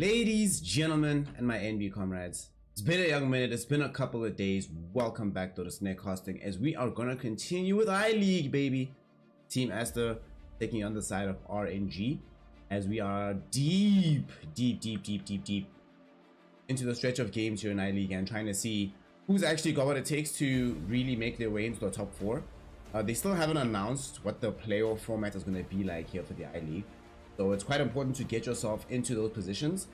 Ladies, gentlemen, and my NB comrades, it's been a young minute, it's been a couple of days. Welcome back to the Snake Casting as we are gonna continue with I-League, baby. Team Aster taking on the side of RNG as we are deep into the stretch of games here in I-League and trying to see who's actually got what it takes to really make their way into the top four. They still haven't announced what the playoff format is going to be like here for the I-League. So it's quite important to get yourself into those positions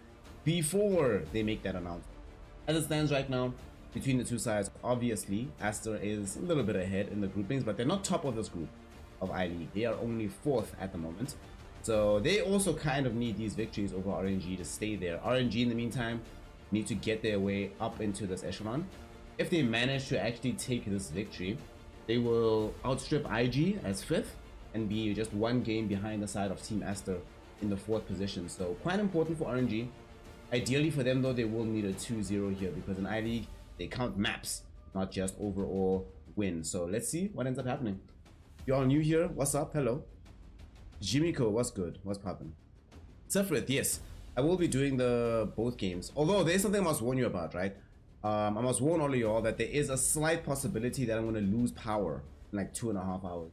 before they make that announcement. As it stands right now, between the two sides, obviously, Aster is a little bit ahead in the groupings, but they're not top of this group of I-League. They are only 4th at the moment. So they also kind of need these victories over RNG to stay there. RNG, in the meantime, need to get their way up into this echelon. If they manage to actually take this victory, they will outstrip IG as 5th and be just one game behind the side of Team Aster in the 4th position. So quite important for RNG. Ideally for them though, they will need a 2-0 here because in I-League, they count maps, not just overall wins. So let's see what ends up happening. If you're all new here, what's up? Hello. Jimiko, what's good? What's poppin'? Sephiroth, yes. I will be doing the both games. Although there's something I must warn you about, right? I must warn all of y'all that there is a slight possibility that I'm going to lose power in like 2.5 hours.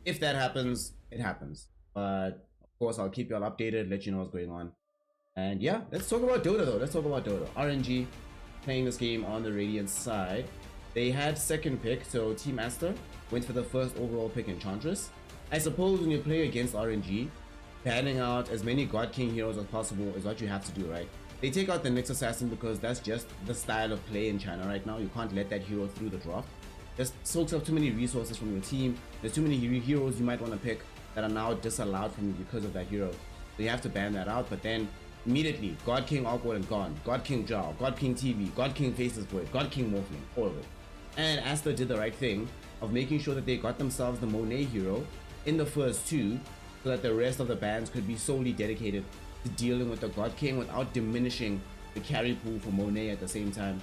If that happens, it happens. But of course, I'll keep y'all updated, let you know what's going on. And yeah, let's talk about Dota though. Let's talk about Dota. RNG playing this game on the Radiant side. They had second pick, so Team Aster went for the first overall pick, Enchantress. I suppose when you play against RNG, banning out as many God King heroes as possible is what you have to do, right? They take out the Nyx Assassin because that's just the style of play in China right now. You can't let that hero through the draft. Just soaks up too many resources from your team. There's too many heroes you might want to pick that are now disallowed from you because of that hero. So you have to ban that out, but then immediately God King awkward and gone. God King Jaw, God King TV, God King Faces Void, God King Morphling, all of it. And Aster did the right thing of making sure that they got themselves the Monet hero in the first 2 so that the rest of the bans could be solely dedicated to dealing with the God King without diminishing the carry pool for Monet at the same time.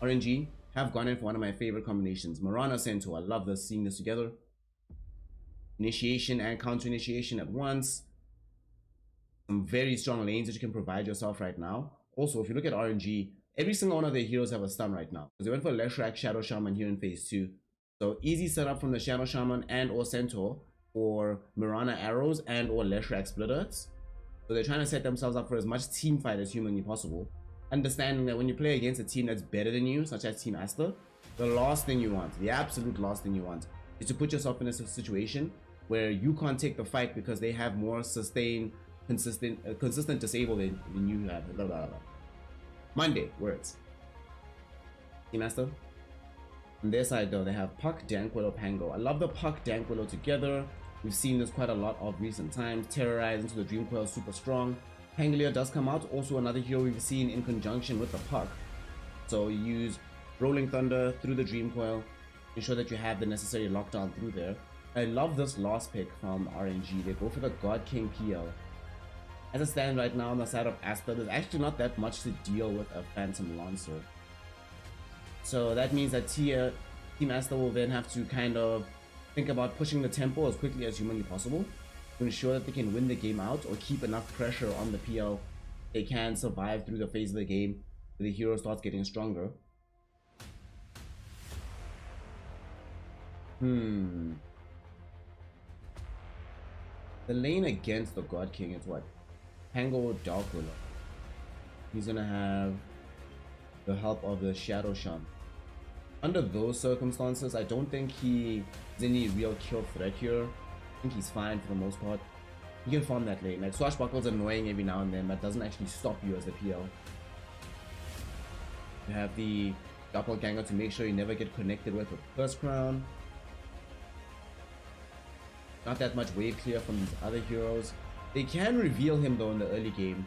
RNG have gone in for one of my favorite combinations. Mirana Centaur, I love this, seeing this together. Initiation and counter initiation at once. Some very strong lanes that you can provide yourself right now. Also, if you look at RNG, every single one of their heroes have a stun right now. Because they went for Leshrac, Shadow Shaman here in phase 2. So easy setup from the Shadow Shaman and or Centaur for Mirana arrows and or Leshrac splitters. So they're trying to set themselves up for as much team fight as humanly possible. Understanding that when you play against a team that's better than you, such as Team Aster, the last thing you want, the absolute last thing you want, is to put yourself in a situation where you can't take the fight because they have more sustained, consistent disable than you have. Blah, blah, blah. Monday, words. Team Aster. On their side though, they have Puck, Danquillo, Pango. I love the Puck, Danquillo together. We've seen this quite a lot of recent times. Terrorize into the Dream Coil, super strong. Pangolier does come out, also another hero we've seen in conjunction with the Puck. So you use Rolling Thunder through the Dream Coil, ensure that you have the necessary lockdown through there. I love this last pick from RNG. They go for the God King PL. As it stands right now on the side of Aster, there's actually not that much to deal with a Phantom Lancer. So that means that Team Aster will then have to kind of think about pushing the tempo as quickly as humanly possible to ensure that they can win the game out or keep enough pressure on the PL they can survive through the phase of the game where the hero starts getting stronger. The lane against the God King is what? Pango Darkwillow. He's gonna have the help of the Shadow Shaman. Under those circumstances, I don't think he is any real kill threat here. I think he's fine for the most part. You can farm that lane. Like Swashbuckle's annoying every now and then, but doesn't actually stop you as the PL. You have the Doppelganger to make sure you never get connected with First Crown. Not that much wave clear from these other heroes. They can reveal him though in the early game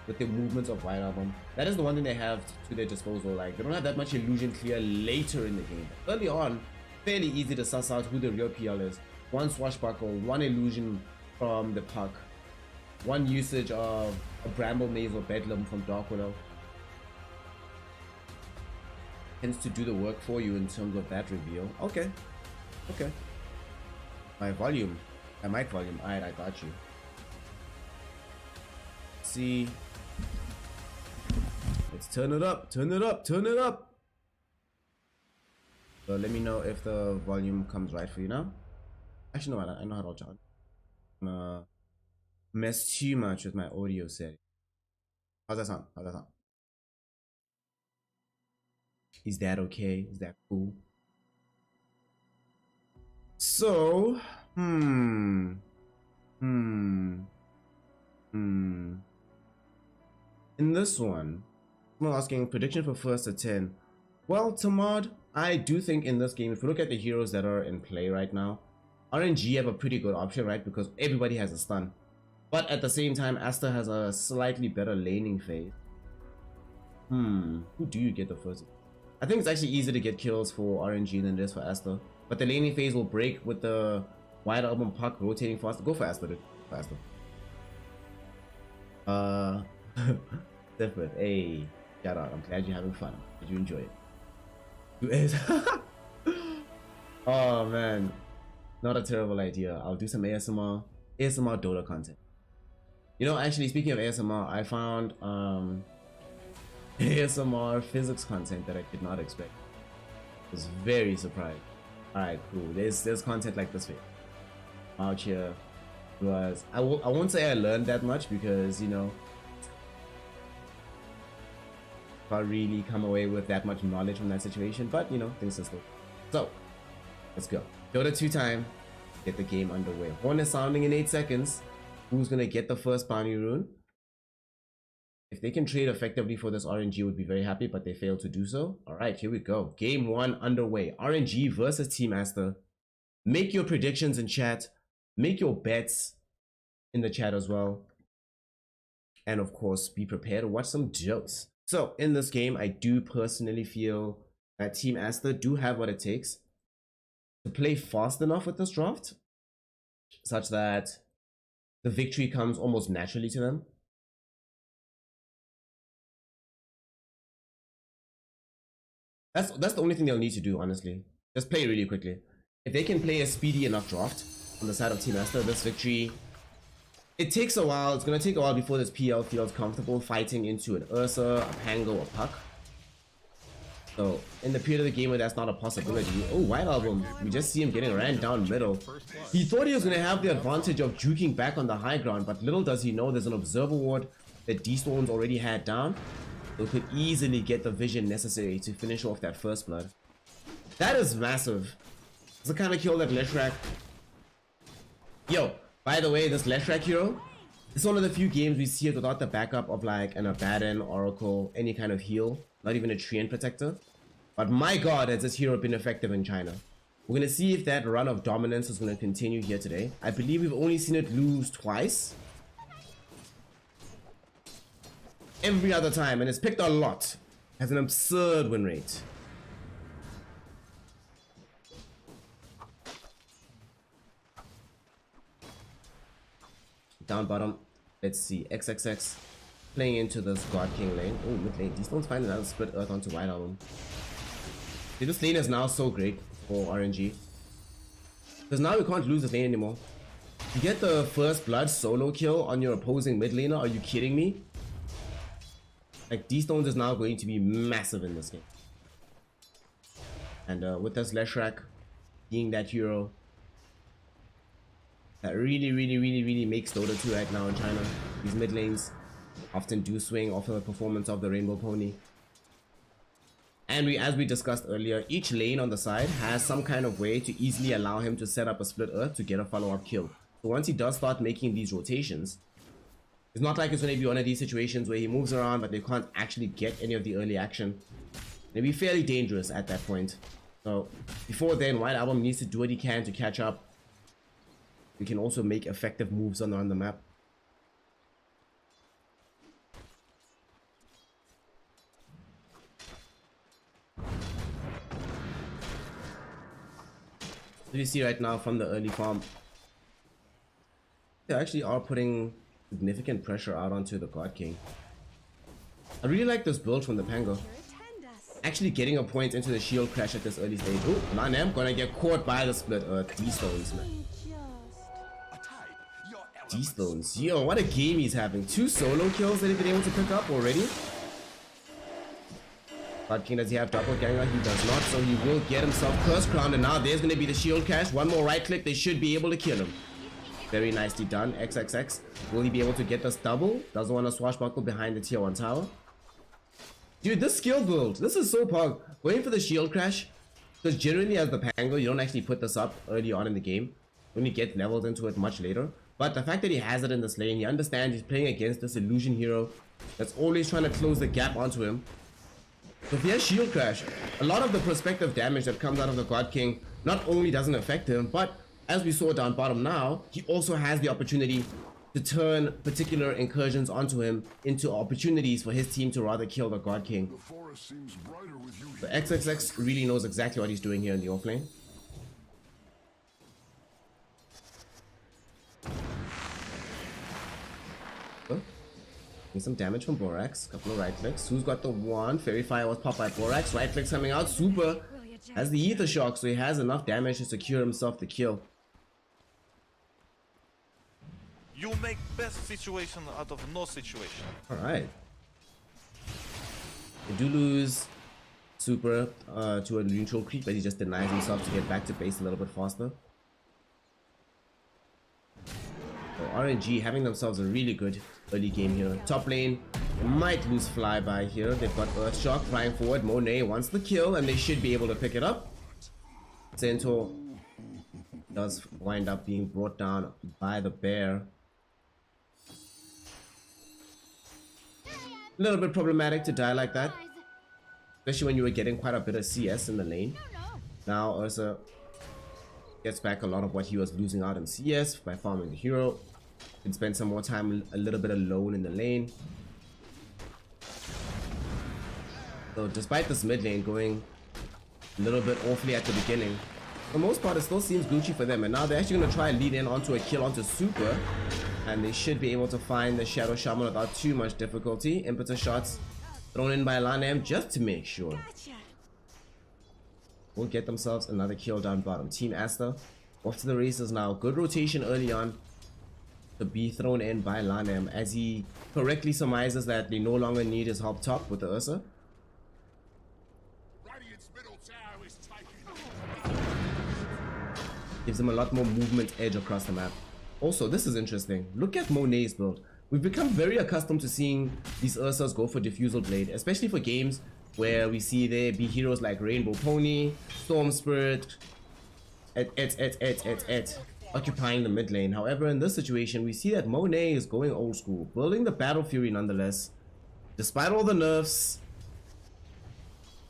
with the movements of White Album. That is the one thing they have to their disposal. Like, they don't have that much illusion clear later in the game. Early on, fairly easy to suss out who the real PL is. One Swashbuckle, one illusion from the Puck, one usage of a Bramble Maze or Bedlam from Darkwillow. Tends to do the work for you in terms of that reveal. Okay. My mic volume. Alright, I got you. See. Let's turn it up, turn it up, turn it up. So let me know if the volume comes right for you now. Actually, no, I know how to adjust. I'm gonna mess too much with my audio setting. How's that sound? How's that sound? Is that okay? Is that cool? So, in this one, I'm asking prediction for first to 10. Well, Tamad, I do think in this game, if you look at the heroes that are in play right now, RNG have a pretty good option, right? Because everybody has a stun. But at the same time, Asta has a slightly better laning phase. Who do you get the first? I think it's actually easier to get kills for RNG than it is for Asta. But the laning phase will break with the White Album puck rotating faster. Go for Asta, dude. For Asta. Different. Hey, shout out. I'm glad you're having fun. Did you enjoy it? You is. Oh man, not a terrible idea. I'll do some ASMR Dota content. You know, actually, speaking of ASMR, I found ASMR physics content that I did not expect. I was very surprised. Alright, cool. There's content like this here. Out here was I won't say I learned that much because, you know, can't really come away with that much knowledge from that situation, but you know, things are still. So let's go. Dota 2 time. Get the game underway. Horn is sounding in 8 seconds. Who's gonna get the first bounty rune? If they can trade effectively for this, RNG would be very happy, but they failed to do so. Alright, here we go. Game 1 underway. RNG versus Team Asta. Make your predictions in chat. Make your bets in the chat as well. And of course, be prepared to watch some jokes. So in this game, I do personally feel that Team Asta do have what it takes to play fast enough with this draft, such that the victory comes almost naturally to them. That's the only thing they'll need to do, honestly. Just play really quickly. If they can play a speedy enough draft on the side of Team Asta, this victory, it takes a while. It's going to take a while before this PL feels comfortable fighting into an Ursa, a Pango, a Puck. So, in the period of the game where that's not a possibility. Oh, White Album. We just see him getting ran down middle. He thought he was going to have the advantage of juking back on the high ground, but little does he know there's an Observer Ward that D-Stones already had down. So could easily get the vision necessary to finish off that first blood. That is massive. It's the kind of kill that Leshrac... Yo, by the way, this Leshrac hero, it's one of the few games we see it without the backup of like an Abaddon, Oracle, any kind of heal. Not even a Treant Protector. But my god, has this hero been effective in China. We're going to see if that run of dominance is going to continue here today. I believe we've only seen it lose twice. Every other time, and it's picked a lot. Has an absurd win rate. Down bottom, let's see. XXX playing into this God King lane. Oh, mid lane. These don't find another split earth onto White Album. This lane is now so great for RNG. Because now we can't lose this lane anymore. You get the first blood solo kill on your opposing mid laner. Are you kidding me? Like, D-Stones is now going to be massive in this game. And with this Leshrac being that hero that really makes Dota 2 right now in China. These mid lanes often do swing off of the performance of the Rainbow Pony. And as we discussed earlier, each lane on the side has some kind of way to easily allow him to set up a split earth to get a follow-up kill. So once he does start making these rotations, it's not like it's going to be one of these situations where he moves around but they can't actually get any of the early action. It'll be fairly dangerous at that point. So before then, White Album needs to do what he can to catch up. We can also make effective moves on the map. So you see right now from the early farm, they actually are putting significant pressure out onto the God King. I really like this build from the Pango. Actually getting a point into the shield crash at this early stage. Oh, Nanem gonna get caught by the split earth. D-Stones, man. D-Stones. Yo, what a game he's having. 2 solo kills that he's been able to pick up already. God King, does he have doppelganger? He does not, so he will get himself curse crowned, and now there's going to be the shield cash. One more right click, they should be able to kill him. Very nicely done. XXX. Will he be able to get this double? Doesn't want to swashbuckle behind the tier 1 tower. Dude, this skill build, this is so pog. Going for the shield crash, because generally as the Pango, you don't actually put this up early on in the game. When you get leveled into it much later. But the fact that he has it in this lane, he understands he's playing against this illusion hero that's always trying to close the gap onto him. So if he has shield crash, a lot of the prospective damage that comes out of the God King not only doesn't affect him, but as we saw down bottom now, he also has the opportunity to turn particular incursions onto him into opportunities for his team to rather kill the God King. The XXX really knows exactly what he's doing here in the offlane. Some damage from Borax, couple of right clicks. Who's got the one? Fairy Fire was popped by Borax. Right clicks coming out. Super has the Ether Shock, so he has enough damage to secure himself the kill. You make best situation out of no situation. Alright. They do lose Super to a neutral creep, but he just denies himself to get back to base a little bit faster. So RNG having themselves a really good early game here. Top lane might lose flyby here. They've got Earthshock flying forward. Monet wants the kill and they should be able to pick it up. Centaur does wind up being brought down by the bear. A little bit problematic to die like that, especially when you were getting quite a bit of CS in the lane. Now Ursa gets back a lot of what he was losing out in CS by farming the hero. Can spend some more time a little bit alone in the lane. So despite this mid lane going a little bit awfully at the beginning, for the most part it still seems Gucci for them, and now they're actually going to try and lead in onto a kill onto Super, and they should be able to find the Shadow Shaman without too much difficulty. Impetus shots thrown in by Lanem just to make sure. Will get themselves another kill down bottom. Team Asta off to the races now. Good rotation early on to be thrown in by Lanem as he correctly surmises that they no longer need his help top with the Ursa. Gives him a lot more movement edge across the map. Also, this is interesting. Look at Monet's build. We've become very accustomed to seeing these Ursas go for Diffusal Blade, especially for games where we see there be heroes like Rainbow Pony, Storm Spirit, occupying the mid lane. However, in this situation, we see that Monet is going old school, building the Battle Fury nonetheless. Despite all the nerfs,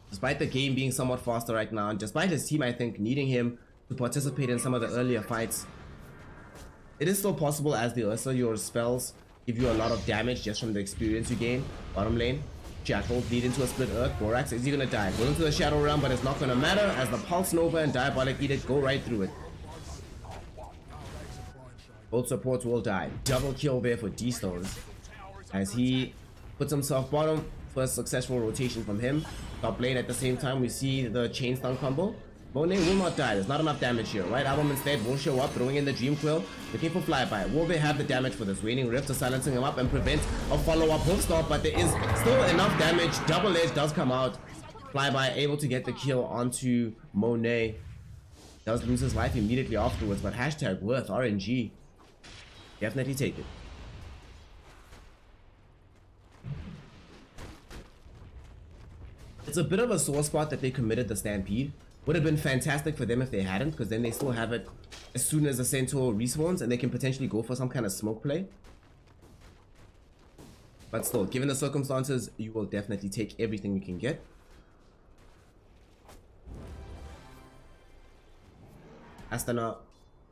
despite the game being somewhat faster right now, and despite his team, I think, needing him to participate in some of the earlier fights, it is still possible as the Ursa, your spells give you a lot of damage just from the experience you gain. Bottom lane, Shackle lead into a split earth. Borax, is he gonna die? Goes into the Shadow Realm, but it's not gonna matter as the Pulse Nova and Diabolic Edict go right through it. Both supports will die. Double kill there for D-Stones as he puts himself bottom. First successful rotation from him. Top lane at the same time, we see the chain stun combo. Monet will not die. There's not enough damage here. White Album instead will show up, throwing in the Dream Quill, looking for flyby. Will they have the damage for this? Waning Rift to silencing him up and prevent a follow-up hoof stop, but there is still enough damage. Double Edge does come out. Flyby able to get the kill onto Monet. Does lose his life immediately afterwards, but hashtag worth RNG. Definitely take it. It's a bit of a sore spot that they committed the Stampede. Would have been fantastic for them if they hadn't, because then they still have it as soon as the Centaur respawns and they can potentially go for some kind of smoke play. But still, given the circumstances, you will definitely take everything you can get. Astana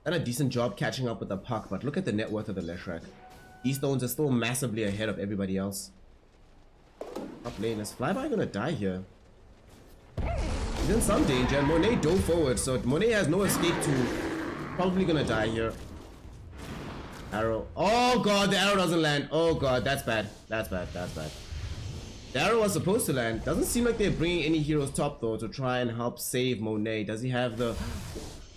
done a decent job catching up with the puck, but look at the net worth of the Leshrac. D-Stones are still massively ahead of everybody else. Top lane, is Flyby gonna die here? He's in some danger, and Monet dove forward, so Monet has no escape to. Probably gonna die here. Arrow. Oh god, the arrow doesn't land. Oh god, that's bad. That's bad, that's bad. The arrow was supposed to land. Doesn't seem like they're bringing any heroes top though to try and help save Monet. Does he have the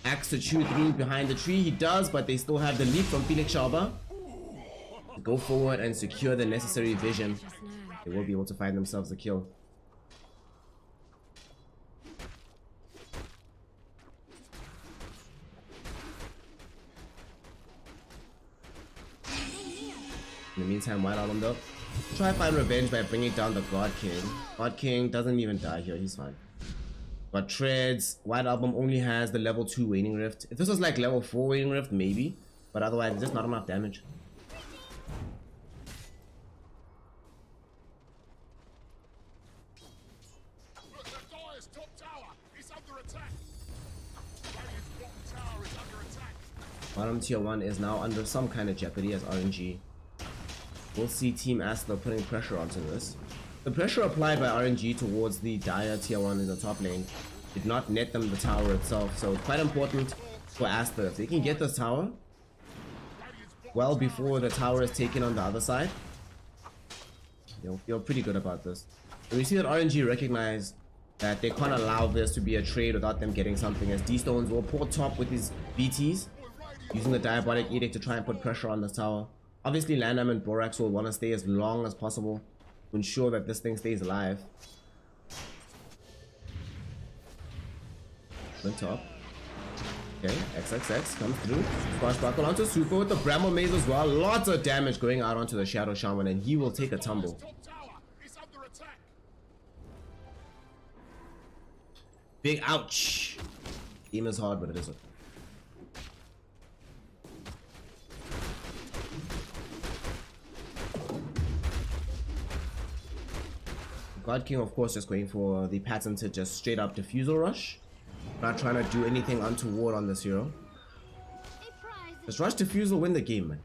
axe to chew through behind the tree? He does, but they still have the leap from Phoenix Sharba. Go forward and secure the necessary vision. They will be able to find themselves a kill. In the meantime, White Album though, try to find revenge by bringing down the God King. God King doesn't even die here, he's fine. But Treads, White Album only has the level 2 Waning Rift. If this was like level 4 Waning Rift, maybe. But otherwise, it's just not enough damage. Bottom tier 1 is now under some kind of jeopardy as RNG. We'll see Team Aster putting pressure onto this. The pressure applied by RNG towards the Dire tier 1 in the top lane did not net them the tower itself, so it's quite important for Aster. If they can get this tower well before the tower is taken on the other side, they'll feel pretty good about this. And we see that RNG recognize that they can't allow this to be a trade without them getting something, as D-Stones will pour top with his BTs, using the Diabolic Edict to try and put pressure on this tower. Obviously, Landam and Borax will want to stay as long as possible to ensure that this thing stays alive. On top. Okay, XXX comes through. Swashbuckle onto Super with the Bramble Maze as well. Lots of damage going out onto the Shadow Shaman, and he will take a tumble. Big ouch. Game is hard, but it is okay. God King, of course, just going for the patented just straight up Diffusal Rush. Not trying to do anything untoward on this hero. Just rush Diffusal, win the game, man.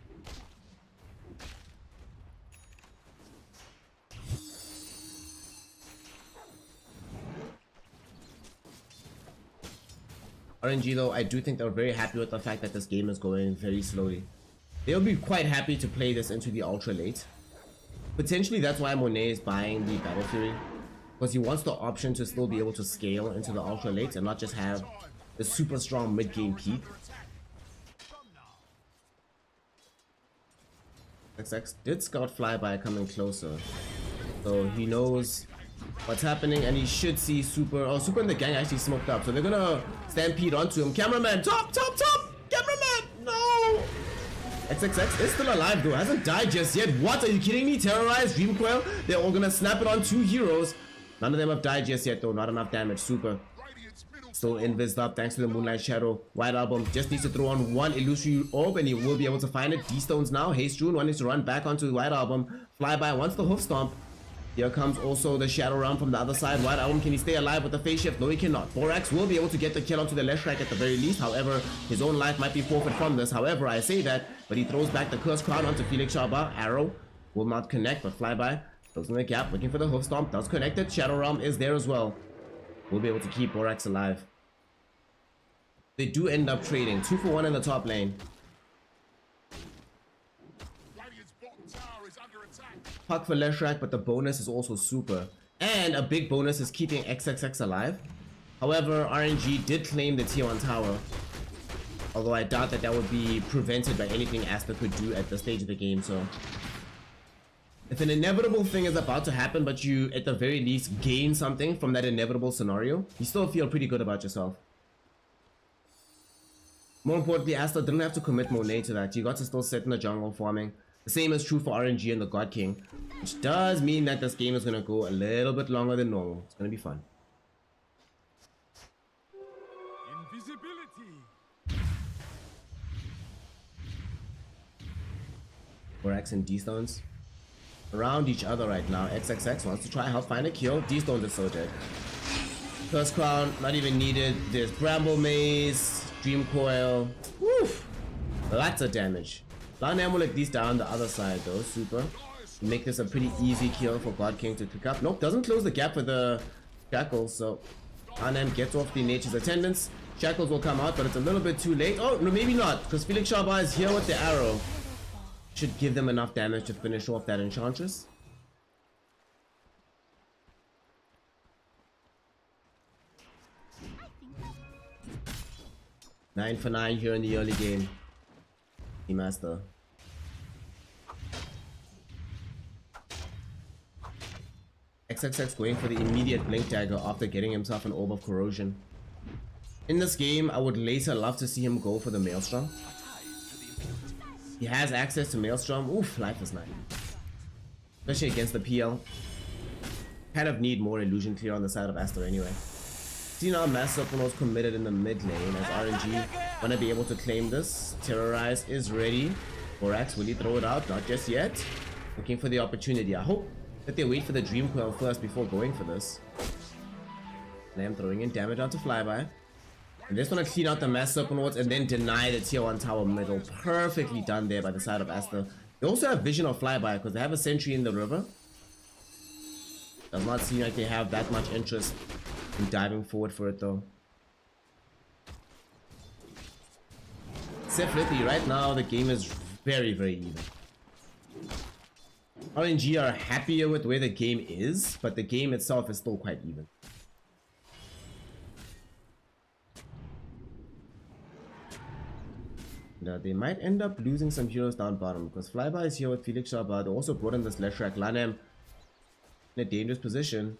RNG though, I do think they're very happy with the fact that this game is going very slowly. They'll be quite happy to play this into the ultra late. Potentially that's why Monet is buying the Battle Fury, because he wants the option to still be able to scale into the ultra late and not just have the super strong mid game peak. XX did scout Flyby coming closer, so he knows what's happening, and he should see Super. Oh, Super and the gang actually smoked up, so they're gonna stampede onto him. Cameraman, top! Cameraman, no! XXX is still alive though, hasn't died just yet. What, are you kidding me? Terrorized, Dreamcoil, they're all gonna snap it on 2 heroes. None of them have died just yet though, not enough damage. Super still invised up thanks to the Moonlight Shadow. White Album just needs to throw on 1 illusory orb and he will be able to find it. D-Stones now, Haste Rune wanting to run back onto White Album. Flyby wants the hoof stomp. Here comes also the Shadow Realm from the other side. White Album, can he stay alive with the phase shift? No, he cannot. Borax will be able to get the kill onto the Leshrac at the very least. However, his own life might be forfeit from this. However, I say that, but he throws back the Curse Crown onto Felix Shaba. Arrow will not connect, but Flyby closing the gap, looking for the hoof stomp. Does connect it. Shadow Realm is there as well. We'll be able to keep Borax alive. They do end up trading 2 for 1 in the top lane. Puck for Leshrac, but the bonus is also Super. And a big bonus is keeping XXX alive. However, RNG did claim the tier 1 tower. Although I doubt that that would be prevented by anything Aster could do at this stage of the game, so. If an inevitable thing is about to happen, but you at the very least gain something from that inevitable scenario, you still feel pretty good about yourself. More importantly, Aster didn't have to commit Monet to that. You got to still sit in the jungle farming. The same is true for RNG and the God King, which does mean that this game is going to go a little bit longer than normal. It's going to be fun. Invisibility. Borax and D-Stones around each other right now. XXX wants to try help find a kill. D-Stones is so dead. Curse Crown, not even needed. There's Bramble Maze, Dream Coil. Woof! Lots of damage. Landam will at least down the other side though. Super. Make this a pretty easy kill for God King to pick up. Nope, doesn't close the gap with the Shackles, so Landam gets off the Nature's Attendants. Shackles will come out, but it's a little bit too late. Oh, no, maybe not, because Felix Shaba is here with the arrow. Should give them enough damage to finish off that Enchantress. Nine for 9 here in the early game. Master. XXX going for the immediate Blink Dagger after getting himself an Orb of Corrosion. In this game, I would later love to see him go for the Maelstrom. He has access to Maelstrom. Oof, life is nice. Especially against the PL. Kind of need more illusion clear on the side of Aster anyway. See now Mass Serpent's committed in the mid lane as RNG gonna be able to claim this. Terrorize is ready. Borax, will he throw it out? Not just yet. Looking for the opportunity. I hope that they wait for the Dream Coil first before going for this. Lamb throwing in damage onto Flyby. And they just want to clean out the Mass Serpent and then deny the tier 1 tower middle. Perfectly done there by the side of Aster. They also have vision of Flyby because they have a sentry in the river. Does not seem like they have that much interest in diving forward for it though. Definitely right now the game is very even. RNG are happier with where the game is, but the game itself is still quite even. Now they might end up losing some heroes down bottom because Flyby is here with Felix Shabba. They also brought in this Leshrak. Lanem in a dangerous position.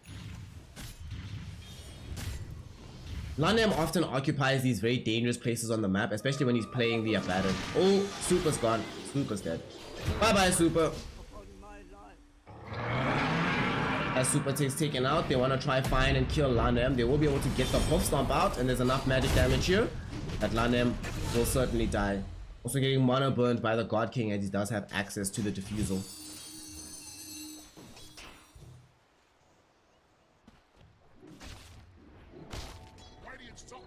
Lanem often occupies these very dangerous places on the map, especially when he's playing the Abaddon. Oh, Super's gone. Super's dead. Bye-bye, Super. As Super takes taken out, they want to try find and kill Lanem. They will be able to get the Hoof Stomp out, and there's enough magic damage here that Lanem will certainly die. Also getting mono burned by the God King as he does have access to the defusal.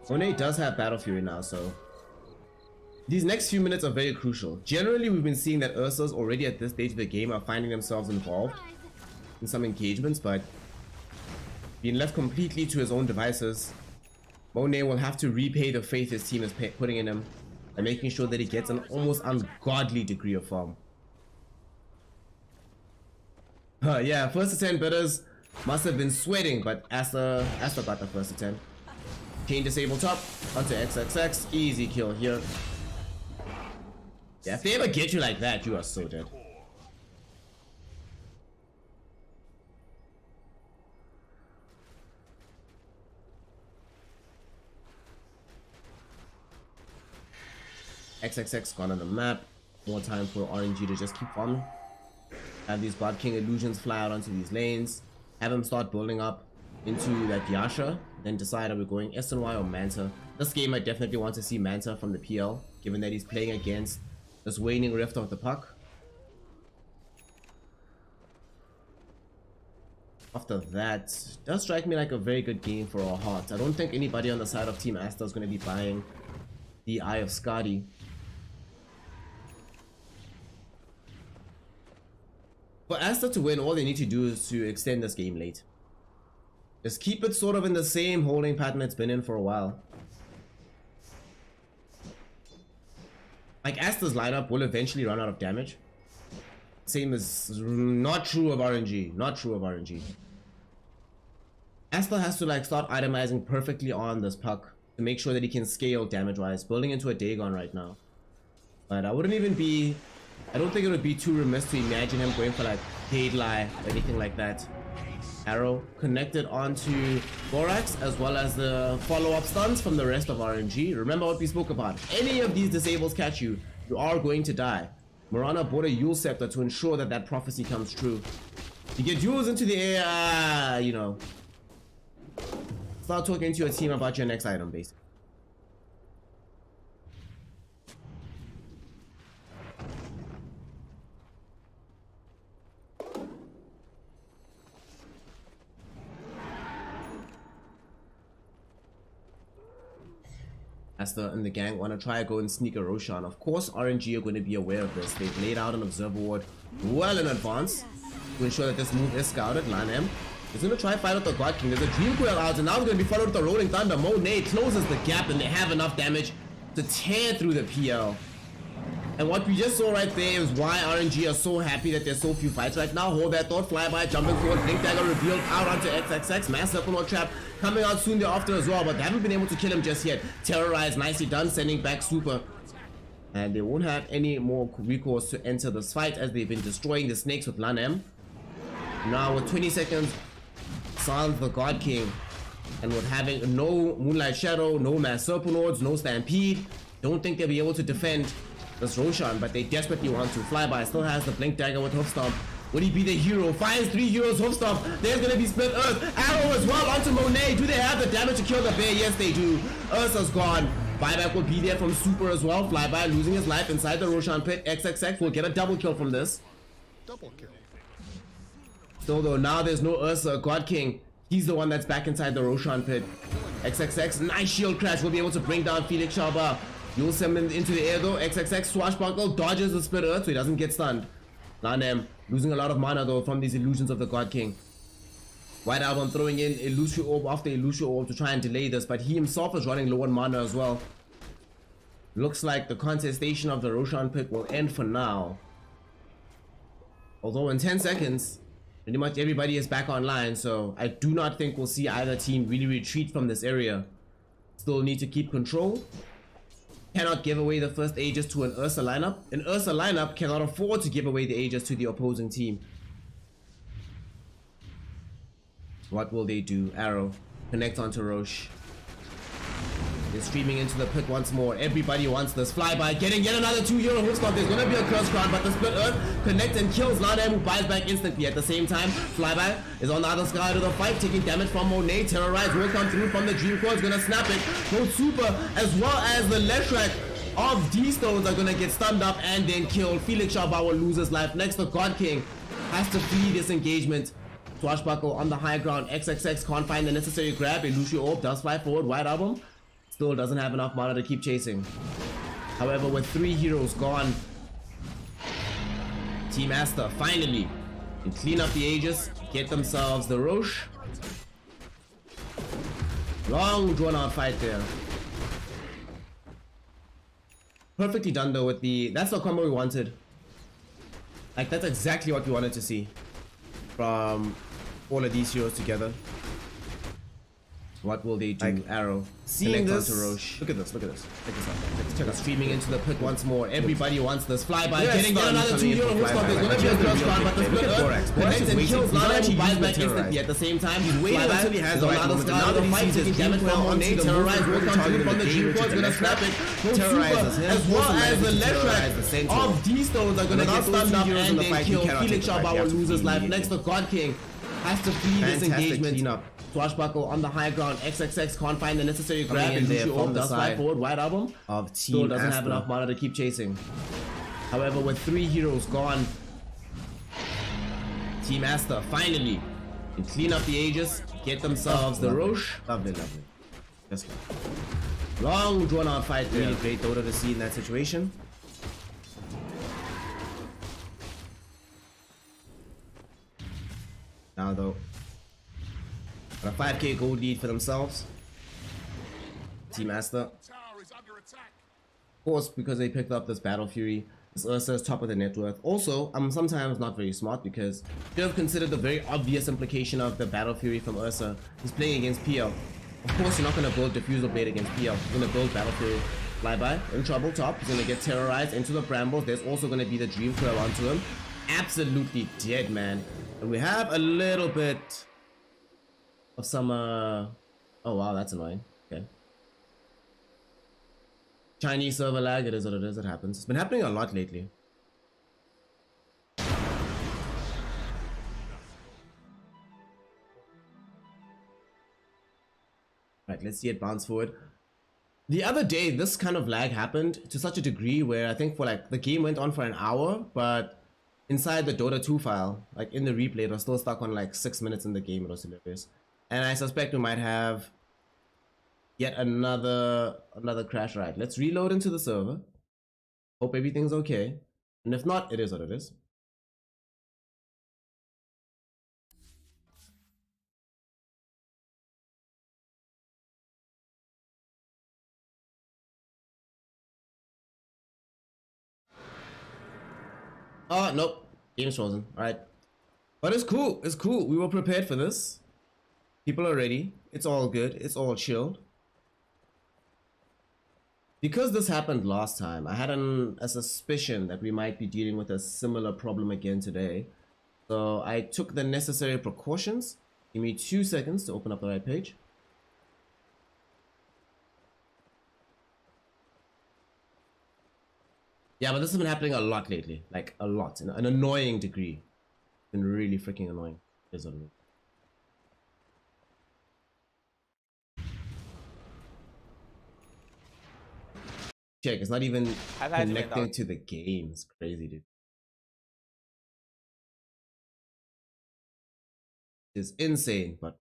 One does have Battle Fury now, so these next few minutes are very crucial. Generally, we've been seeing that Ursa's already at this stage of the game are finding themselves involved in some engagements, but being left completely to his own devices, Monet will have to repay the faith his team is putting in him and making sure that he gets an almost ungodly degree of farm. Yeah, first attempt bidders must have been sweating, but Aster got the first attempt. Chain disable top onto XXX. Easy kill here. Yeah, if they ever get you like that, you are so dead. XXX gone on the map. More time for RNG to just keep farming. Have these God King illusions fly out onto these lanes. Have him start building up into that Yasha. Then decide are we going SNY or Manta. This game I definitely want to see Manta from the PL, given that he's playing against this waning rift of the puck. After that, it does strike me like a very good game for our hearts. I don't think anybody on the side of Team Aster is going to be buying the Eye of Skadi. For Aster to win, all they need to do is to extend this game late. Just keep it sort of in the same holding pattern it's been in for a while. Like Aster's lineup will eventually run out of damage. Same as not true of RNG. Not true of RNG. Aster has to like start itemizing perfectly on this puck to make sure that he can scale damage wise. Building into a Dagon right now. But I don't think it would be too remiss to imagine him going for like Haidlai or anything like that. Arrow connected onto Borax as well as the follow-up stuns from the rest of RNG. Remember what we spoke about. Any of these disables catch you, you are going to die. Morana bought a Yule Scepter to ensure that that prophecy comes true. You get Yules into the air, you know. Start talking to your team about your next item, basically. Aster and the gang want to try to go and sneak a Roshan. Of course, RNG are going to be aware of this. They've laid out an observer ward well in advance to ensure that this move is scouted. Lanem is going to try to fight out the God King. There's a Dream Coil out, and now it's going to be followed with the Rolling Thunder. Monet closes the gap, and they have enough damage to tear through the PL. And what we just saw right there is why RNG are so happy that there's so few fights right now. Hold that thought, Flyby, jumping forward, Blink Dagger revealed out onto XXX. Mass Circle Trap coming out soon thereafter as well, but they haven't been able to kill him just yet. Terrorize, nicely done, sending back Super. And they won't have any more recourse to enter this fight as they've been destroying the snakes with Lanem. Now with 20 seconds, Sans the God King. And with having no Moonlight Shadow, no Mass Serpent Lords, no Stampede, don't think they'll be able to defend this Roshan, but they desperately want to. Flyby still has the blink dagger with hoof stomp. Would he be the hero? Finds 3 heroes, hoof stomp. There's gonna be split Earth. Arrow as well onto Monet. Do they have the damage to kill the bear? Yes, they do. Ursa's gone. Buyback will be there from Super as well. Flyby losing his life inside the Roshan pit. XXX will get a double kill from this. Double kill. Still though, now there's no Ursa. God King, he's the one that's back inside the Roshan pit. XXX, nice shield crash. Will be able to bring down Felix Sharba. You'll send him into the air though. XXX swashbuckle dodges the split Earth so he doesn't get stunned. Nanem losing a lot of mana though from these illusions of the God King. White Album throwing in Illusion Orb after Illusion Orb to try and delay this, but he himself is running low on mana as well. Looks like the contestation of the Roshan pit will end for now. Although in 10 seconds, pretty much everybody is back online, so I do not think we'll see either team really retreat from this area. Still need to keep control. Cannot give away the first Aegis to an Ursa lineup. An Ursa lineup cannot afford to give away the Aegis to the opposing team. What will they do? Arrow. Connect onto Roche. They're streaming into the pit once more. Everybody wants this. Flyby getting yet another 2 hero hook stop. There's gonna be a curse crown, but the split Earth connects and kills Lanam, who buys back instantly. At the same time, Flyby is on the other side of the fight, taking damage from Monet. Terrorize will come through from the Dream Core. Is gonna snap it. Both Super as well as the Leshrac of D-Stones are gonna get stunned up and then killed. Felix Sharba will lose his life. Next, the God King has to flee this engagement. Swashbuckle on the high ground. XXX can't find the necessary grab. Illusion Orb does fly forward. White Album still doesn't have enough mana to keep chasing. However, with 3 heroes gone, Team Asta finally can clean up the Aegis, get themselves the Roche. Long drawn out fight there. Perfectly done though with the... That's the combo we wanted. Like, that's exactly what we wanted to see from all of these heroes together. What will they do? Like, Arrow. Seeing this. Look at this, look at this. Check this out. Check out. Streaming into the pit once more. Everybody wants this. Flyby getting yet another 2 hero hook stop. There's gonna be a curse crown, but the split Earth connects and kills Lana, who buys back instantly. At the same time, he's waiting until he has the right moment. Now the fight taking damage from Monet. Terrorize will come through from the Dream Core. Gonna snap it. Terrorize as well as the Leshrac of D-Stones are gonna get stunned up and then kill. Felix Sharba will lose his life. Next, the God King has to flee this engagement. Swashbuckle on the high ground. XXX can't find the necessary grab in there from the side forward. White Album of Team doesn't have enough mana to keep chasing. However, with 3 heroes gone, Team Asta finally can clean up the Aegis, get themselves the Roche. Lovely, lovely. Just long drawn out fight. Really great Dota to see in that situation. Now though, a 5k gold lead for themselves. Team Asta. Of course, because they picked up this Battle Fury. This Ursa is top of the net worth. Also, I'm sometimes not very smart because you have considered the very obvious implication of the Battle Fury from Ursa. He's playing against PL. Of course, you're not going to build Diffusal Blade against PL. You're going to build Battle Fury. Flyby in trouble top. He's going to get terrorized into the brambles. There's also going to be the Dream Coil onto him. Absolutely dead, man. And we have a little bit of some oh wow, that's annoying. Okay, Chinese server lag. It is what it is. It happens. It's been happening a lot lately. Right, let's see it bounce forward. The other day, this kind of lag happened to such a degree where I think for like the game went on for an hour, but inside the Dota 2 file, like in the replay, it was still stuck on like 6 minutes in the game. It was hilarious. And I suspect we might have yet another crash. Right, let's reload into the server. Hope everything's okay. And if not, it is what it is. Oh, nope. Game's frozen. Alright. But it's cool. It's cool. We were prepared for this. People are ready. It's all good. It's all chilled. Because this happened last time, I had a suspicion that we might be dealing with a similar problem again today. So I took the necessary precautions. Give me 2 seconds to open up the right page. Yeah, but this has been happening a lot lately. Like, a lot. In an annoying degree. It's been really freaking annoying. Is what it is. Check, it's not even connecting to the game. It's crazy, dude. It's insane, but...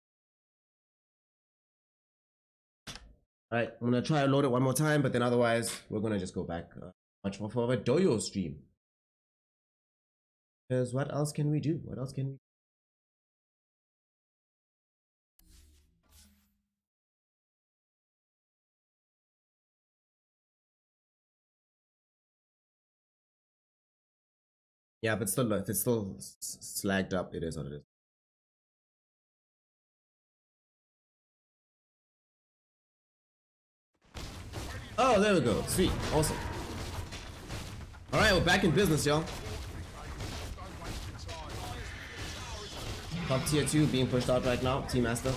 Alright, I'm gonna try to load it one more time, but then otherwise, we're gonna just go back much more for a Doyo stream. Because what else can we do? What else can we do? Yeah, but still, if it's still slagged up, it is what it is. Oh, there we go. Sweet. Awesome. Alright, we're back in business, y'all. Top tier 2 being pushed out right now. Team Master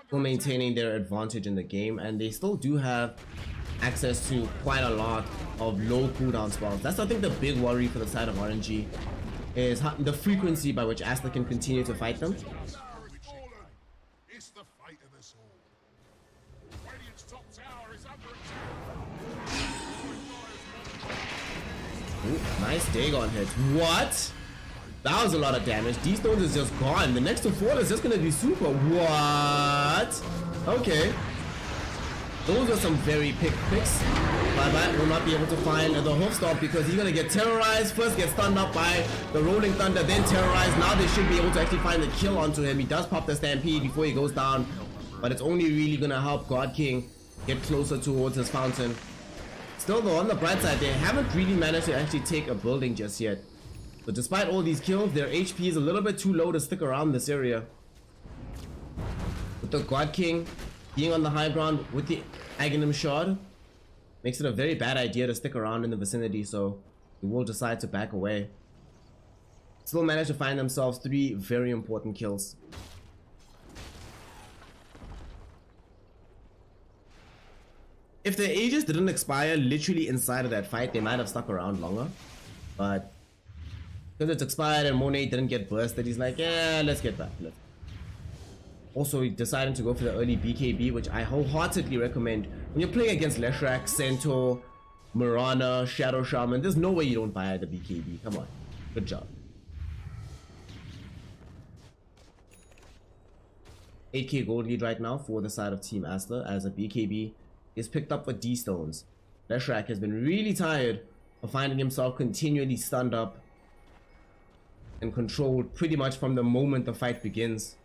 still maintaining their advantage in the game, and they still do have access to quite a lot of low cooldown spells. That's, I think, the big worry for the side of RNG, is the frequency by which Asta can continue to fight them. Ooh, nice Dagon hit. What? That was a lot of damage. D-Stones is just gone. The next to fall is just gonna be super. What? Okay. Those are some very pick picks. Bye-bye will not be able to find the hoof stop because he's gonna get terrorized. First get stunned up by the Rolling Thunder, then terrorized. Now they should be able to actually find the kill onto him. He does pop the Stampede before he goes down, but it's only really gonna help God King get closer towards his fountain. Still though, on the bright side, they haven't really managed to actually take a building just yet. So despite all these kills, their HP is a little bit too low to stick around this area. With the God King being on the high ground with the Aghanim Shard, makes it a very bad idea to stick around in the vicinity, so they will decide to back away. Still manage to find themselves 3 very important kills. If the Aegis didn't expire literally inside of that fight, they might have stuck around longer. But because it's expired and Monet didn't get bursted, he's like, yeah, let's get back. Also, deciding to go for the early BKB, which I wholeheartedly recommend. When you're playing against Leshrac, Centaur, Mirana, Shadow Shaman, there's no way you don't buy the BKB. Come on. Good job. 8k gold lead right now for the side of Team Asta as a BKB is picked up for D-Stones. Leshrac has been really tired of finding himself continually stunned up and controlled pretty much from the moment the fight begins.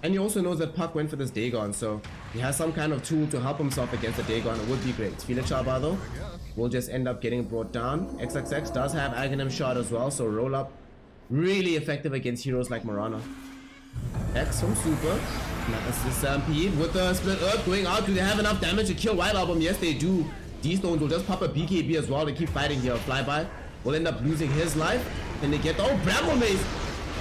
And he also knows that Puck went for this Dagon, so he has some kind of tool to help himself against the Dagon. It would be great. Chaba though will just end up getting brought down. XXX does have Aghanim Shot as well, so roll up really effective against heroes like Mirana. X from Super. That's the Stampede with the Split Earth going out. Do they have enough damage to kill White Album? Yes, they do. D-Stones will just pop a BKB as well to keep fighting here. Flyby will end up losing his life. Then they get... Oh, Bramble Maze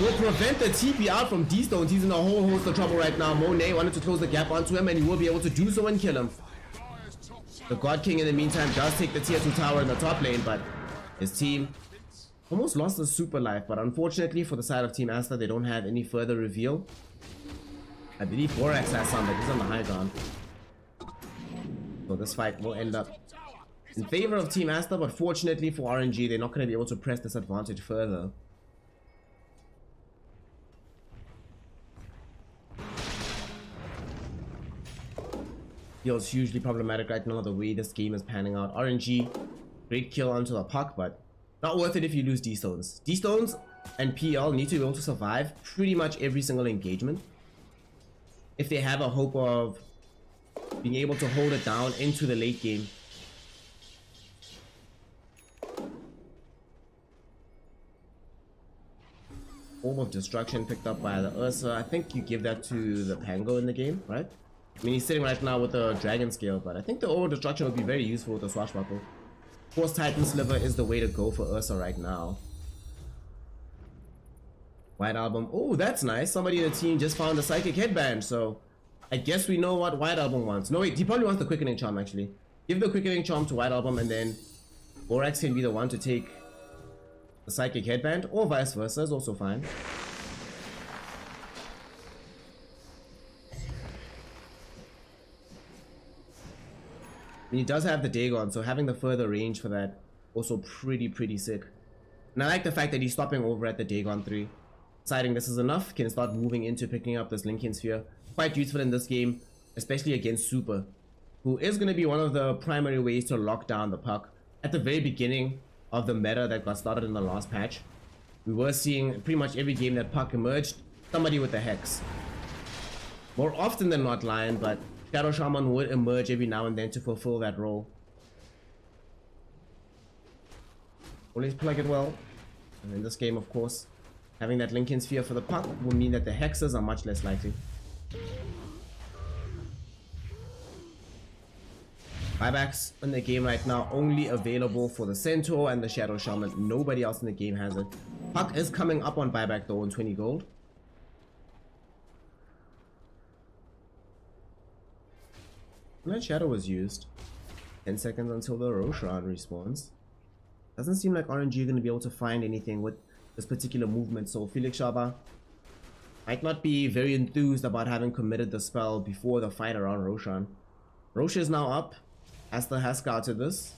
will prevent the TP out from D-Stones. He's in a whole host of trouble right now. Monet wanted to close the gap onto him, and he will be able to do so and kill him. The God King, in the meantime, does take the tier 2 tower in the top lane, but his team almost lost the super life. But unfortunately, for the side of Team Asta, they don't have any further reveal. I believe Borax has some, but he's on the high ground. So this fight will end up in favor of Team Asta, but fortunately for RNG, they're not going to be able to press this advantage further. Feels hugely problematic right now the way this game is panning out. RNG, great kill onto the puck, but not worth it if you lose D-Stones. D-Stones and PL need to be able to survive pretty much every single engagement if they have a hope of being able to hold it down into the late game. Orb of Destruction picked up by the Ursa. I think you give that to the Pango in the game, right? I mean, he's sitting right now with the Dragon Scale, but I think the Orb of Destruction would be very useful with the Swashbuckle. Force Titan Sliver is the way to go for Ursa right now. White Album. Oh, that's nice. Somebody in the team just found a Psychic Headband, so I guess we know what White Album wants. No, wait, he probably wants the Quickening Charm, actually. Give the quickening charm to White Album, and then Borax can be the one to take the psychic headband, or vice versa is also fine. And he does have the Dagon, so having the further range for that also pretty sick. And I like the fact that he's stopping over at the Dagon 3. Deciding this is enough, can start moving into picking up this Lincoln Sphere. Quite useful in this game, especially against Super, who is going to be one of the primary ways to lock down the puck. At the very beginning of the meta that got started in the last patch, we were seeing pretty much every game that puck emerged, somebody with a Hex. More often than not Lion, but Shadow Shaman would emerge every now and then to fulfill that role. Always plug it well. And in this game, of course, having that Lincoln Sphere for the puck will mean that the hexes are much less likely. Buybacks in the game right now only available for the Centaur and the Shadow Shaman. Nobody else in the game has it. Puck is coming up on buyback though on 20 gold. When that Shadow was used, 10 seconds until the Roshan respawns. Doesn't seem like RNG are going to be able to find anything with this particular movement, so Felix Shaba might not be very enthused about having committed the spell before the fight around Roshan. Rosh is now up. Asta has scouted this.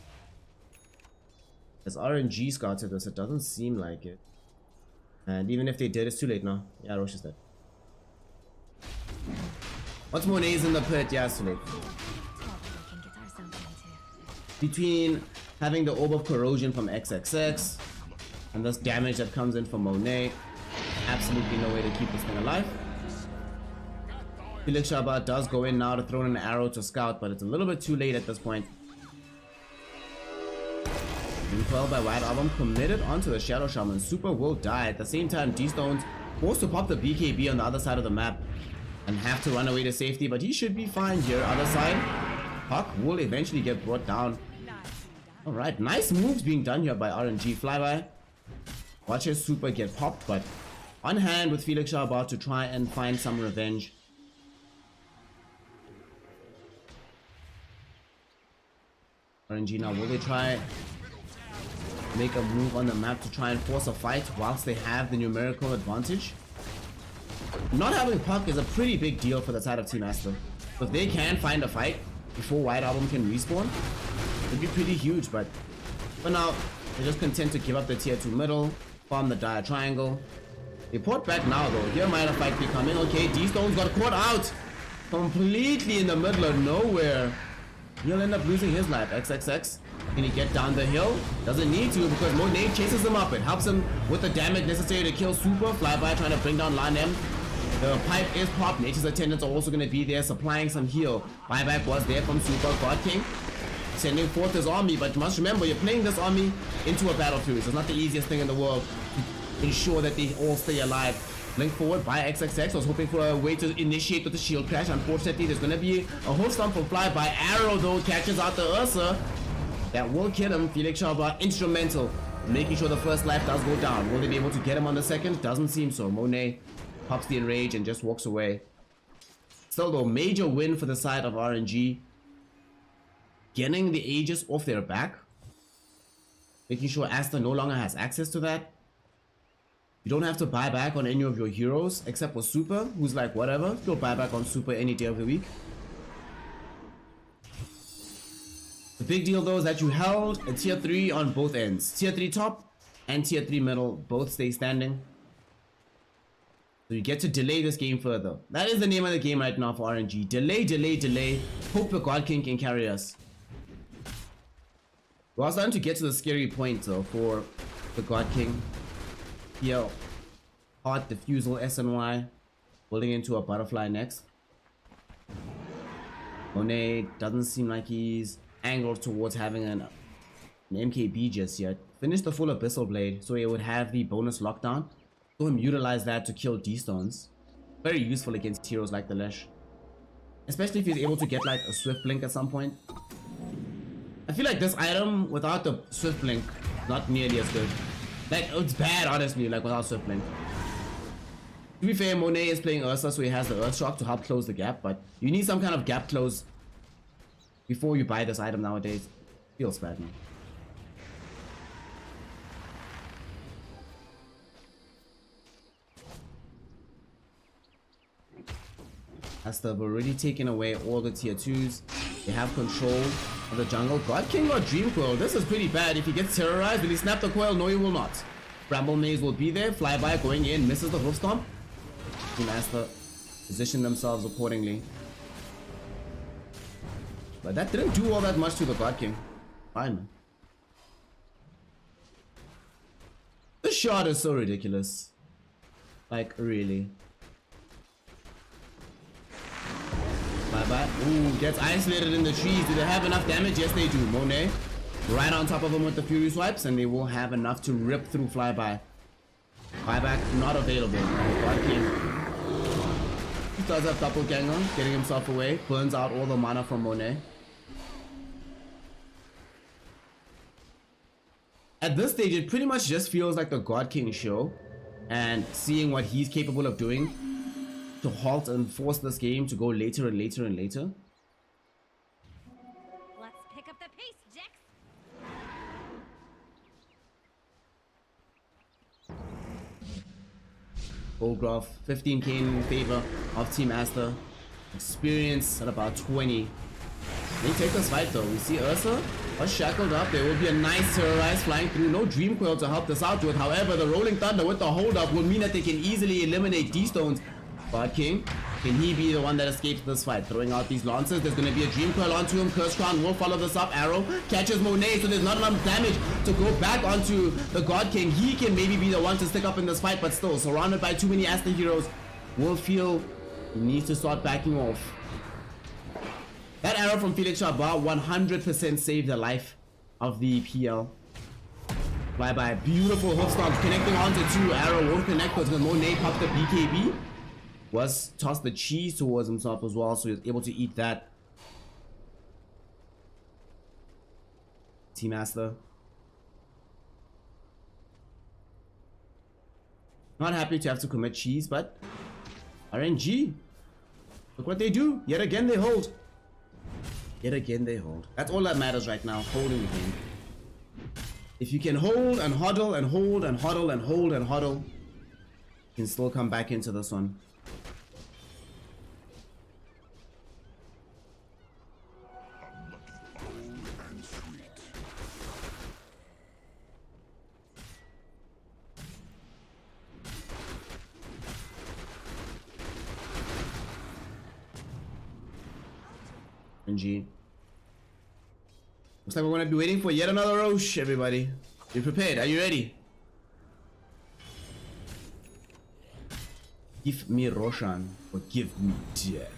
Has RNG scouted this? It doesn't seem like it. And even if they did, it's too late now. Yeah, Rosh is dead. Once Monet's in the pit, yeah, it's too late. Between having the Orb of Corrosion from XXX and this damage that comes in from Monet, absolutely no way to keep this thing alive. Felix Shaba does go in now to throw in an arrow to scout, but it's a little bit too late at this point. 12 by White Album committed onto the Shadow Shaman. Super will die. At the same time, D-Stone's forced to pop the BKB on the other side of the map and have to run away to safety, but he should be fine here. Other side, Puck will eventually get brought down. Alright, nice moves being done here by RNG. Flyby. Watch his Super get popped, but on hand with Felix Shaba to try and find some revenge. RNG now, will they try make a move on the map to try and force a fight whilst they have the numerical advantage? Not having Puck is a pretty big deal for the side of Team Asta. So if they can find a fight before White Album can respawn, it'd be pretty huge, but for now, they're just content to give up the tier 2 middle, farm the dire triangle. They port back now though. Here might a fight be coming. Okay, D-Stone's got caught out completely in the middle of nowhere. He'll end up losing his life. XXX, can he get down the hill? Doesn't need to because Monet chases him up. It helps him with the damage necessary to kill Super. Flyby trying to bring down Lanem. The pipe is popped. Nature's attendants are also going to be there supplying some heal. Buyback was there from Super. God King sending forth his army, but you must remember you're playing this army into a battlefield. So it's not the easiest thing in the world to ensure that they all stay alive. Link forward by XXX. I was hoping for a way to initiate with the shield crash. Unfortunately, there's going to be a whole stump of fly by Arrow though. Catches out the Ursa. That will kill him. Felix Shaba instrumental making sure the first life does go down. Will they be able to get him on the second? Doesn't seem so. Monet pops the enrage and just walks away. Still though, major win for the side of RNG. Getting the Aegis off their back. Making sure Asta no longer has access to that. You don't have to buy back on any of your heroes except for Super, who's like whatever. You'll buy back on Super any day of the week. The big deal though is that you held a tier 3 on both ends. Tier 3 top and tier 3 middle both stay standing. So you get to delay this game further. That is the name of the game right now for RNG. Delay, delay, delay. Hope the God King can carry us. We're starting to get to the scary point though for the God King. Here, Heart, Diffusal, SNY, building into a Butterfly next. Monet doesn't seem like he's angled towards having an MKB just yet. Finished the full Abyssal Blade, so he would have the bonus lockdown. So him utilize that to kill D-Stones. Very useful against heroes like the Lesh. Especially if he's able to get like a Swift Blink at some point. I feel like this item without the Swift Blink, not nearly as good. Like, it's bad, honestly, like, without Swift Blink. To be fair, Monet is playing Ursa, so he has the Earth Shock to help close the gap, but you need some kind of gap close before you buy this item nowadays. Feels bad, man. As they've already taken away all the tier 2s, they have control of the jungle. God King got Dream Coil. This is pretty bad. If he gets terrorized, will he snap the coil? No, he will not. Bramble Maze will be there. Flyby going in, misses the hoof stomp. Team Asta position themselves accordingly. But that didn't do all that much to the God King. Fine, man. The shot is so ridiculous. Like, really. Bye-bye. Ooh, gets isolated in the trees. Do they have enough damage? Yes, they do. Monet right on top of him with the Fury Swipes, and they will have enough to rip through Flyby. Buyback not available. God King. He does have Doppelganger, getting himself away. Burns out all the mana from Monet. At this stage, it pretty much just feels like the God King show, and seeing what he's capable of doing to halt and force this game to go later and later and later. Let's pick up the pace, Jax. Golgraph, 15k in favor of Team Asta. Experience at about 20. They take this fight though. We see Ursa are shackled up. There will be a nice terrorize flying through. No Dream Coil to help this out with. However, the Rolling Thunder with the hold up will mean that they can easily eliminate D-Stones. God King, can he be the one that escapes this fight? Throwing out these Lancers. There's going to be a Dream Coil onto him. Curse Crown will follow this up. Arrow catches Monet, so there's not enough damage to go back onto the God King. He can maybe be the one to stick up in this fight, but still, surrounded by too many Asta heroes, will feel he needs to start backing off. That arrow from Felix Shabar 100% saved the life of the PL. Flyby, beautiful hook stomp connecting onto 2. Arrow won't connect because Monet popped the BKB. Was tossed the cheese towards himself as well, so he was able to eat that. Team Asta. Not happy to have to commit cheese, but RNG. Look what they do. Yet again they hold. Yet again they hold. That's all that matters right now, holding the game. If you can hold and huddle and hold and huddle and hold and huddle, you can still come back into this one. RNG. Looks like we're gonna be waiting for yet another Roche, everybody. Be prepared. Are you ready? Give me Roshan or give me death.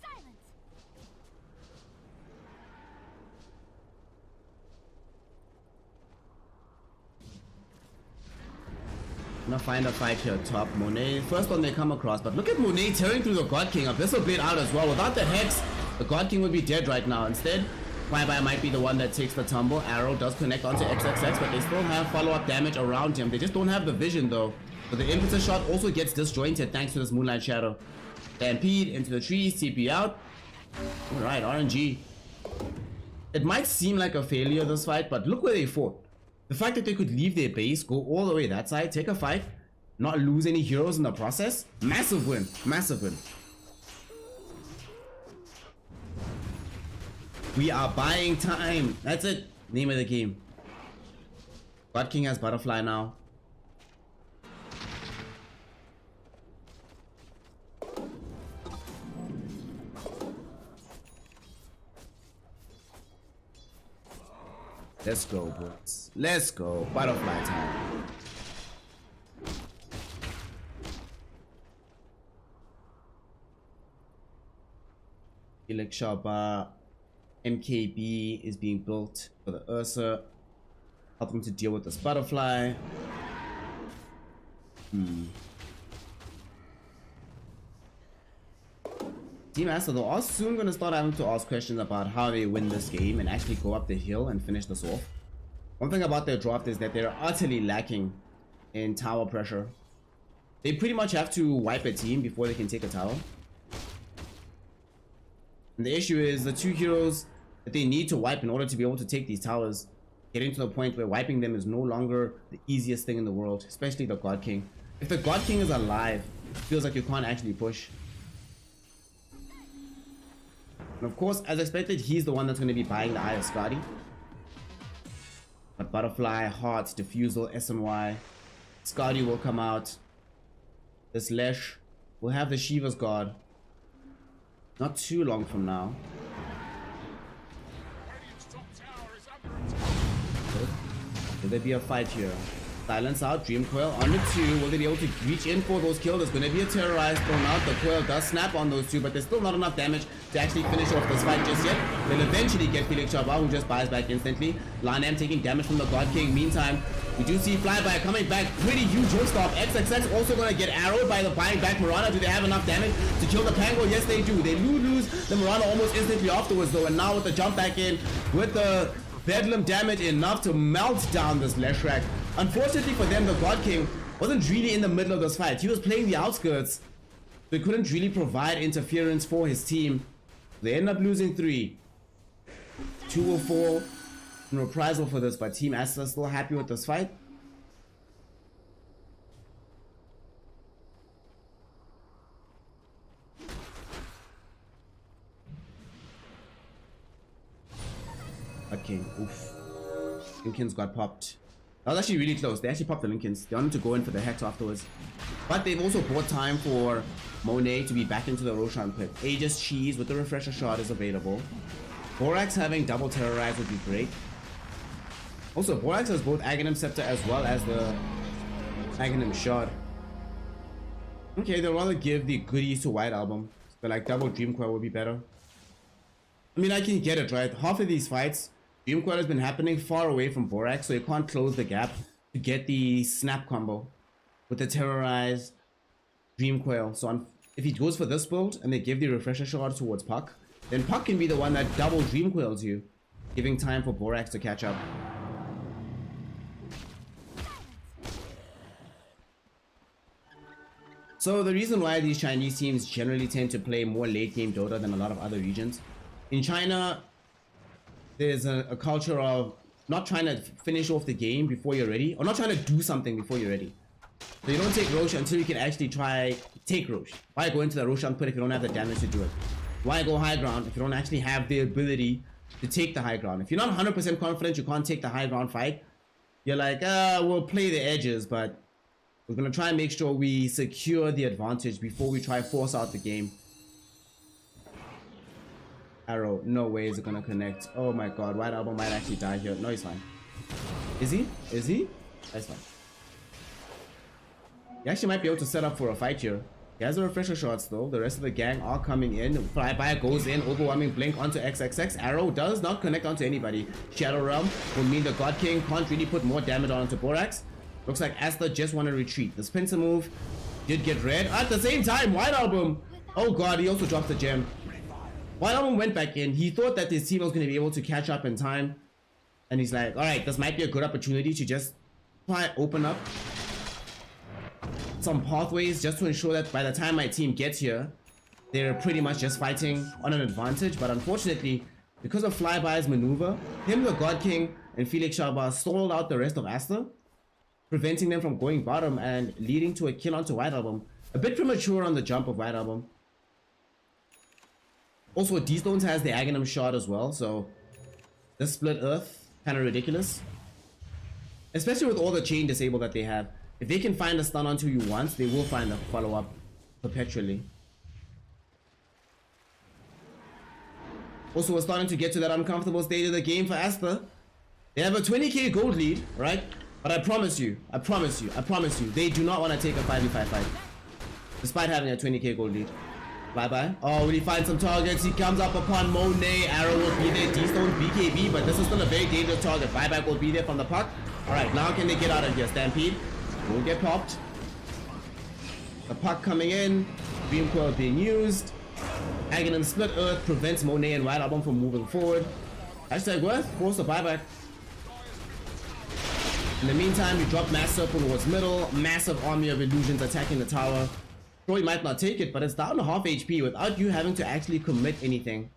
Silence. Gonna find a fight here top. Monet, first one they come across, but look at Monet tearing through the God King. Abyssal Blade out as well. Without the Hex, the God King would be dead right now. Instead, Flyby might be the one that takes the tumble. Arrow does connect onto XXX, but they still have follow-up damage around him. They just don't have the vision though. So the Invictus shot also gets disjointed thanks to this Moonlight Shadow. Stampede into the trees, TP out. Alright, RNG. It might seem like a failure this fight, but look where they fought. The fact that they could leave their base, go all the way that side, take a fight, not lose any heroes in the process. Massive win. Massive win. We are buying time. That's it. Name of the game. God King has Butterfly now. Let's go, boys. Let's go. Butterfly time. Felix Shabar. MKB is being built for the Ursa. Help them to deal with this butterfly. Team Asta, they are soon going to start having to ask questions about how they win this game and actually go up the hill and finish this off. One thing about their draft is that they're utterly lacking in tower pressure. They pretty much have to wipe a team before they can take a tower. And the issue is the two heroes that they need to wipe in order to be able to take these towers, getting to the point where wiping them is no longer the easiest thing in the world, especially the God King. If the God King is alive, it feels like you can't actually push. And of course, as expected, he's the one that's going to be buying the Eye of Skadi. But Butterfly, Hearts, Diffusal, SNY, Skadi will come out. This Lesh will have the Shiva's Guard not too long from now. Will there be a fight here? Silence out, Dream Coil on the 2. Will they be able to reach in for those kills? There's going to be a Terrorize thrown out. The coil does snap on those two, but there's still not enough damage to actually finish off this fight just yet. They'll eventually get Felix Chaba, who just buys back instantly. Lanam taking damage from the God King. Meantime, we do see Flyby coming back. Pretty huge hook stop. XXX also going to get arrowed by the buying back Mirana. Do they have enough damage to kill the Pango? Yes, they do. They lose the Mirana almost instantly afterwards, though. And now with the jump back in, with the Bedlam damage enough to melt down this Leshrac. Unfortunately for them, the God King wasn't really in the middle of this fight. He was playing the outskirts, so he couldn't really provide interference for his team. They end up losing 3. 2 will fall in reprisal for this, but Team Asta still happy with this fight. God King, oof. Lincoln's got popped. That was actually really close. They actually popped the Lincolns. They wanted to go in for the Hex afterwards. But they've also bought time for Monet to be back into the Roshan pit. Aegis Cheese with the Refresher Shot is available. Borax having double Terrorize would be great. Also, Borax has both Aghanim Scepter as well as the Aghanim Shot. Okay, they'll rather give the goodies to White Album. But like double Dream Coil would be better. I mean, I can get it, right? Half of these fights, Dream Coil has been happening far away from Borax, so you can't close the gap to get the snap combo with the Terrorize Dream Coil. So if he goes for this build and they give the Refresher Shot towards Puck, then Puck can be the one that double Dream Coils you, giving time for Borax to catch up. So the reason why these Chinese teams generally tend to play more late game Dota than a lot of other regions, in China, there's a culture of not trying to finish off the game before you're ready, or not trying to do something before you're ready. So you don't take Rosh until you can actually take Rosh. Why go into the Roshan pit if you don't have the damage to do it? Why go high ground if you don't actually have the ability to take the high ground? If you're not 100% confident you can't take the high ground fight, you're like, we'll play the edges, but we're going to try and make sure we secure the advantage before we try force out the game. Arrow, no way is it gonna connect. Oh my god, White Album might actually die here. No, he's fine. Is he? Is he? That's fine. He actually might be able to set up for a fight here. He has the Refresher Shots though. The rest of the gang are coming in. Flyby goes in, overwhelming blink onto XXX. Arrow does not connect onto anybody. Shadow Realm will mean the God King can't really put more damage onto Borax. Looks like Asta just want to retreat. The Spencer move did get red. At the same time, White Album. Oh god, he also dropped the gem. White Album went back in. He thought that his team was going to be able to catch up in time. And he's like, alright, this might be a good opportunity to just try open up some pathways just to ensure that by the time my team gets here, they're pretty much just fighting on an advantage. But unfortunately, because of Flyby's maneuver, him, the God King, and Felix Shaba stalled out the rest of Asta, preventing them from going bottom and leading to a kill onto White Album. A bit premature on the jump of White Album. Also, D-Stones has the Aghanim Shot as well, so this split earth, kind of ridiculous. Especially with all the chain disable that they have. If they can find a stun onto you once, they will find a follow-up perpetually. Also, we're starting to get to that uncomfortable stage of the game for Asta. They have a 20k gold lead, right? But I promise you, they do not want to take a 5v5 fight. Despite having a 20k gold lead. Bye-bye. Oh, will he find some targets? He comes up upon Monet. Arrow will be there. D-Stone, BKB, but this is still a very dangerous target. Buyback will be there from the puck. Alright, now can they get out of here? Stampede will get popped. The puck coming in. Dream Coil being used. Aghanim Split Earth prevents Monet and White Album from moving forward. Hashtag worth. Force the buyback. In the meantime, you drop Mass Circle towards middle, massive army of illusions attacking the tower. Troy might not take it, but it's down to half HP without you having to actually commit anything.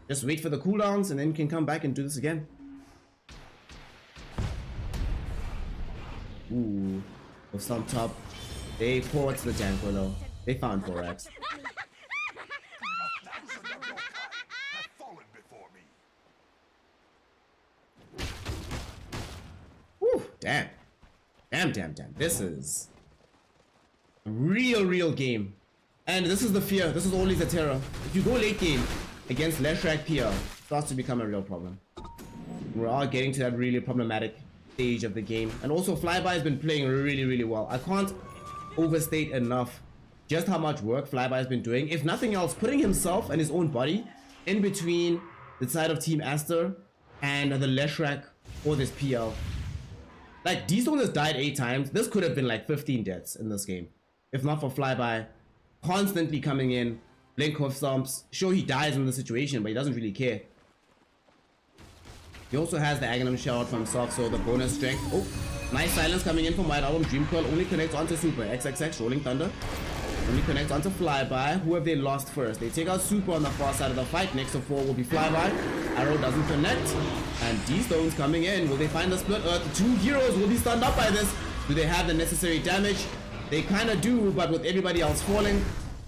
Just wait for the cooldowns and then you can come back and do this again. Ooh, with some top. They forward to the Janko though. They found 4x. Whew, damn. Damn. This is a real game. And this is the fear. This is always the terror. If you go late game against Leshrac PR, it starts to become a real problem. We're all getting to that really problematic stage of the game. And also Flyby has been playing really well. I can't overstate enough just how much work Flyby has been doing. If nothing else, putting himself and his own body in between the side of Team Aster and the Leshrac or this PL. Like, D-Stone has died 8 times. This could have been like 15 deaths in this game. If not for Flyby constantly coming in, blink hoof stomps. Sure, he dies in the situation, but he doesn't really care. He also has the Aghanim Shout from himself, so the bonus strength. Oh, nice silence coming in from White Album. Dream Curl only connects onto Super. XXX, Rolling Thunder. Only connects onto Flyby. Who have they lost first? They take out Super on the far side of the fight. Next to 4 will be Flyby. Arrow doesn't connect. And D-Stone's coming in. Will they find the split earth? The 2 heroes will be stunned up by this. Do they have the necessary damage? They kind of do, but with everybody else falling,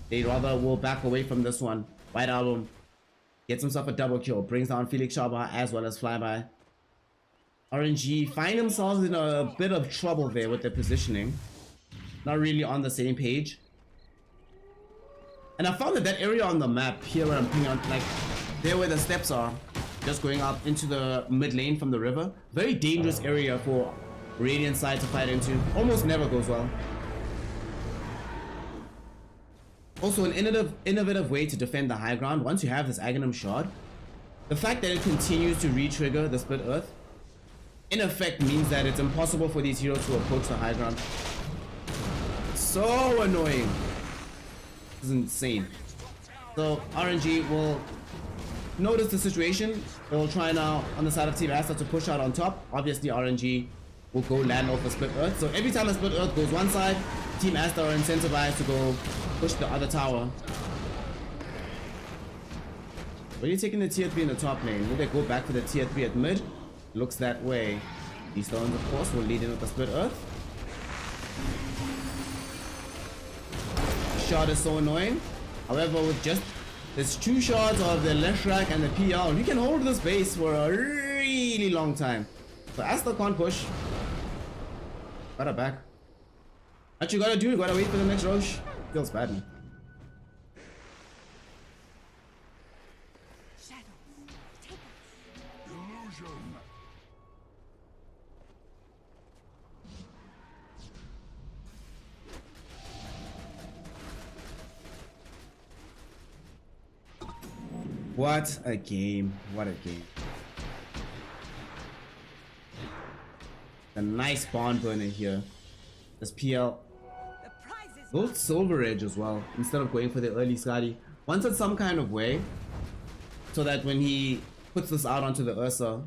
they rather will back away from this one. White Album gets himself a double kill. Brings down Felix Shaba as well as Flyby. RNG find themselves in a bit of trouble there with their positioning. Not really on the same page. And I found that area on the map here where I'm pinging on, like there where the steps are, just going up into the mid lane from the river. Very dangerous area for Radiant side to fight into. Almost never goes well. Also an innovative way to defend the high ground once you have this Aghanim Shard. The fact that it continues to re-trigger the split earth in effect means that it's impossible for these heroes to approach the high ground. So annoying. This is insane. So RNG will notice the situation. They'll try now on the side of Team Aster to push out on top. Obviously RNG will go land off the split earth. So every time a split earth goes one side, Team Aster are incentivized to go push the other tower. When you're taking the tier 3 in the top lane, will they go back for the tier 3 at mid? Looks that way. These stones of course will lead in with the split earth. Shot is so annoying. However, with just there's 2 shots of the Leshrac and the PL, you can hold this base for a really long time. So Aster can't push. Gotta back. What you gotta do, you gotta wait for the next Roche. Feels bad, man. What a game. What a game. A nice bond burner here. This PL. Both Silver Edge as well, instead of going for the early Skadi. Wants it some kind of way, so that when he puts this out onto the Ursa,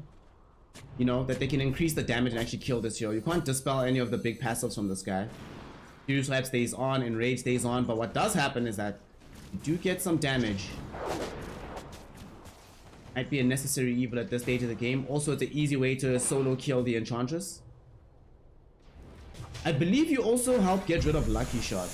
you know, that they can increase the damage and actually kill this hero. You can't dispel any of the big passives from this guy. Fury Swipe stays on, Enrage stays on, but what does happen is that you do get some damage. Might be a necessary evil at this stage of the game. Also, it's an easy way to solo kill the Enchantress. I believe you also help get rid of Lucky Shot.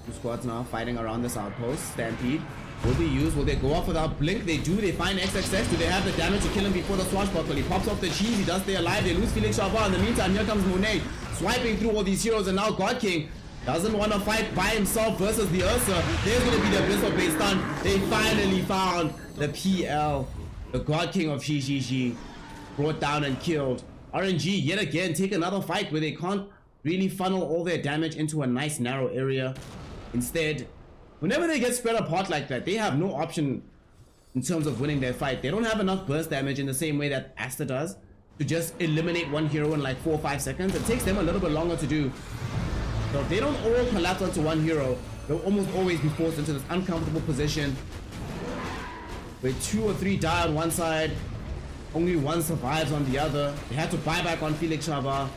Two squads now fighting around this outpost. Stampede will be used. Will they go off without blink? They do. They find XXX. Do they have the damage to kill him before the swashbuckle? He pops off the cheese. He does stay alive. They lose Felix Shaba. In the meantime, here comes Monet swiping through all these heroes, and now God King doesn't want to fight by himself versus the Ursa. There's going to be the Abyssal base stun. They finally found the PL. The God King of GGG brought down and killed. RNG yet again take another fight where they can't really funnel all their damage into a nice narrow area. Instead, whenever they get spread apart like that, they have no option in terms of winning their fight. They don't have enough burst damage in the same way that Aster does to just eliminate one hero in like 4 or 5 seconds. It takes them a little bit longer to do. So if they don't all collapse onto one hero, they'll almost always be forced into this uncomfortable position With 2 or 3 die on one side, only one survives on the other. They had to buy back on Felix Shabar.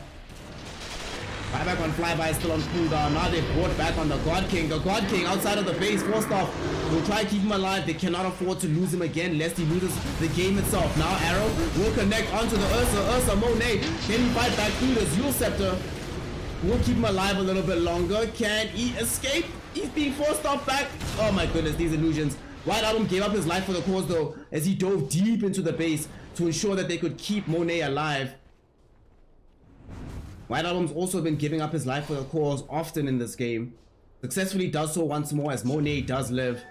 Buy back on Flyby, still on cooldown. Now they brought back on the God King. The God King outside of the base, forced off. Will try to keep him alive. They cannot afford to lose him again lest he loses the game itself. Now Arrow will connect onto the Ursa. Monet, can he fight back through this Yule Scepter? We'll keep him alive a little bit longer. Can he escape? He's being forced off back. Oh my goodness, these illusions. White Album gave up his life for the cause though, as he dove deep into the base to ensure that they could keep Monet alive. White Album's also been giving up his life for the cause often in this game. Successfully does so once more as Monet does live.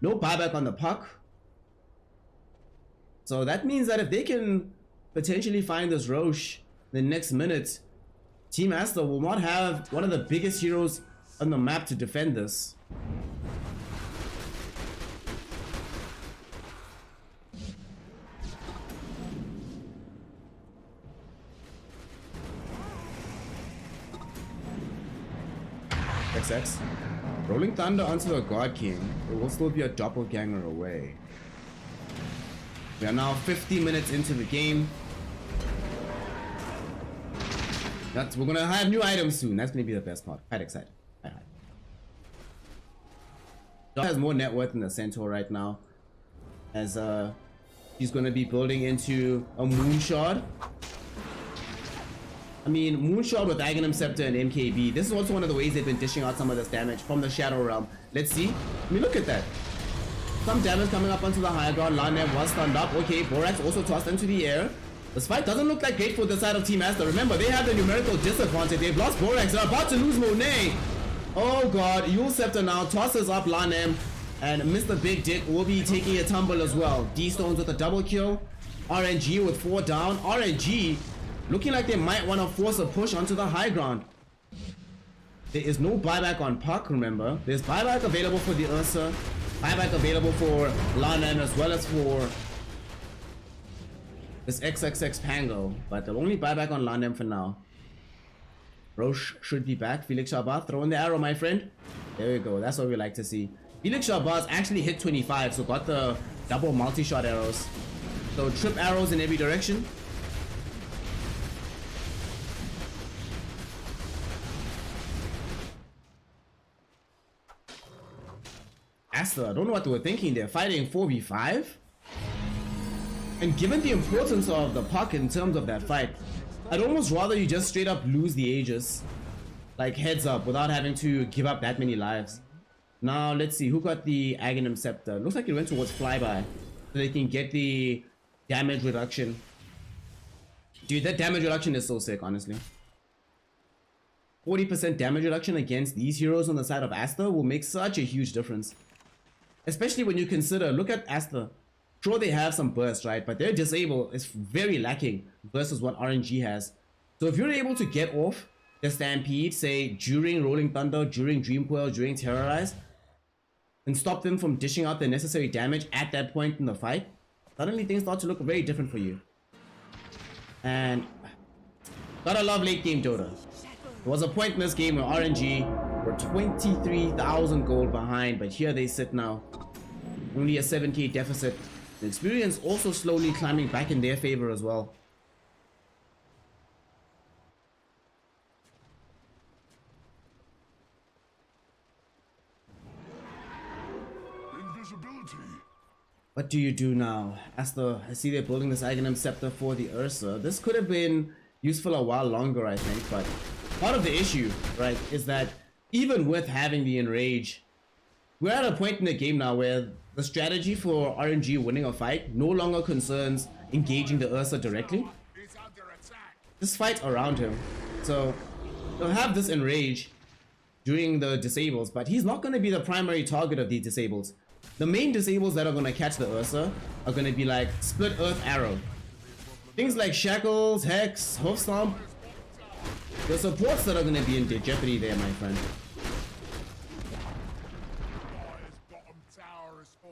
No buyback on the puck. So that means that if they can potentially find this Roche the next minute, Team Asta will not have one of the biggest heroes on the map to defend this. XX. Rolling Thunder onto the God King. It will still be a doppelganger away. We are now 50 minutes into the game. We're gonna have new items soon. That's gonna be the best part. Quite excited. Dot has more net worth than the Centaur right now, as he's gonna be building into a Moonshard. I mean, Moonshard with Aghanim Scepter and MKB. This is also one of the ways they've been dishing out some of this damage from the Shadow Realm. Let's see. I mean, look at that. Some damage coming up onto the higher ground. Lanem was stunned up. Okay, Borax also tossed into the air. This fight doesn't look like great for the side of Team Asta. Remember, they have the numerical disadvantage. They've lost Borax. They're about to lose Monet. Oh god, Yule Scepter now tosses up Lanem. And Mr. Big Dick will be taking a tumble as well. D-Stones with a double kill. RNG with 4 down. RNG looking like they might want to force a push onto the high ground. There is no buyback on Puck, remember. There's buyback available for the Ursa. Buyback available for Lanem as well as for this XXX Pango. But they'll only buyback on Lanem for now. Roche should be back. Felix Shabar, throw in the arrow, my friend. There we go. That's what we like to see. Felix Shabar's actually hit 25, so got the double multi-shot arrows. So trip arrows in every direction. Asta, I don't know what they were thinking. They're fighting 4v5. And given the importance of the puck in terms of that fight, I'd almost rather you just straight up lose the Aegis. Like heads up, without having to give up that many lives. Now let's see, who got the Aghanim Scepter? Looks like it went towards Flyby, so they can get the damage reduction. Dude, that damage reduction is so sick, honestly. 40% damage reduction against these heroes on the side of Asta will make such a huge difference. Especially when you consider, look at Asta. Sure, they have some burst, right? But their disable is very lacking versus what RNG has. So if you're able to get off the Stampede, say during Rolling Thunder, during Dream Coil, during Terrorize, and stop them from dishing out the necessary damage at that point in the fight, suddenly things start to look very different for you. And gotta love late game Dota. There was a point in this game where RNG were 23,000 gold behind, but here they sit now. Only a 7k deficit. The experience also slowly climbing back in their favor as well. Invisibility. What do you do now? Asta, I see they're building this Aghanim Scepter for the Ursa. This could have been useful a while longer, I think, but part of the issue, right, is that even with having the Enrage, we're at a point in the game now where the strategy for RNG winning a fight no longer concerns engaging the Ursa directly. Just fight around him. So they'll have this Enrage during the disables, but he's not going to be the primary target of these disables. The main disables that are going to catch the Ursa are going to be like Split Earth Arrow. Things like Shackles, Hex, Hoof Stomp. The supports that are going to be in jeopardy there, my friend.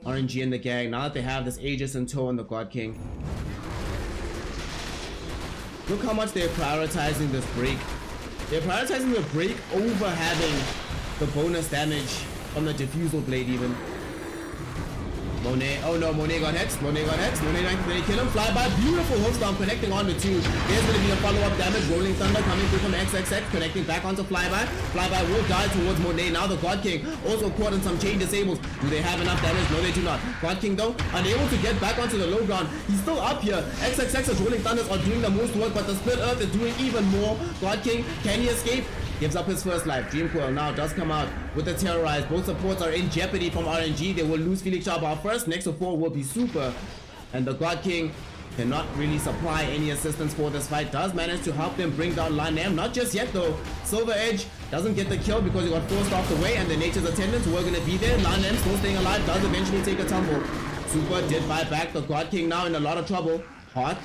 RNG and the gang, now that they have this Aegis in tow on the God King. Look how much they're prioritizing this break. They're prioritizing the break over having the bonus damage from the Diffusal Blade even. Monet, oh no, Monet got hexed. Monet got hexed. Monet trying to kill him. Flyby, beautiful hookstomp connecting on the 2. There's going to be a follow-up damage. Rolling Thunder coming through from XXX, connecting back onto Flyby. Flyby will die towards Monet. Now the God King also caught in some chain disables. Do they have enough damage? No, they do not. God King though, unable to get back onto the low ground. He's still up here. XXX's Rolling Thunders are doing the most work, but the Split Earth is doing even more. God King, can he escape? Gives up his first life. Dreamcoil now does come out with the Terrorize. Both supports are in jeopardy from RNG. They will lose Felix Chaba first. Next to 4 will be Super. And the God King cannot really supply any assistance for this fight. Does manage to help them bring down Lanem. Not just yet though. Silver Edge doesn't get the kill because he got forced off the way. And the Nature's Attendants were going to be there. Lanem still staying alive. Does eventually take a tumble. Super did buy back. The God King now in a lot of trouble. Hot.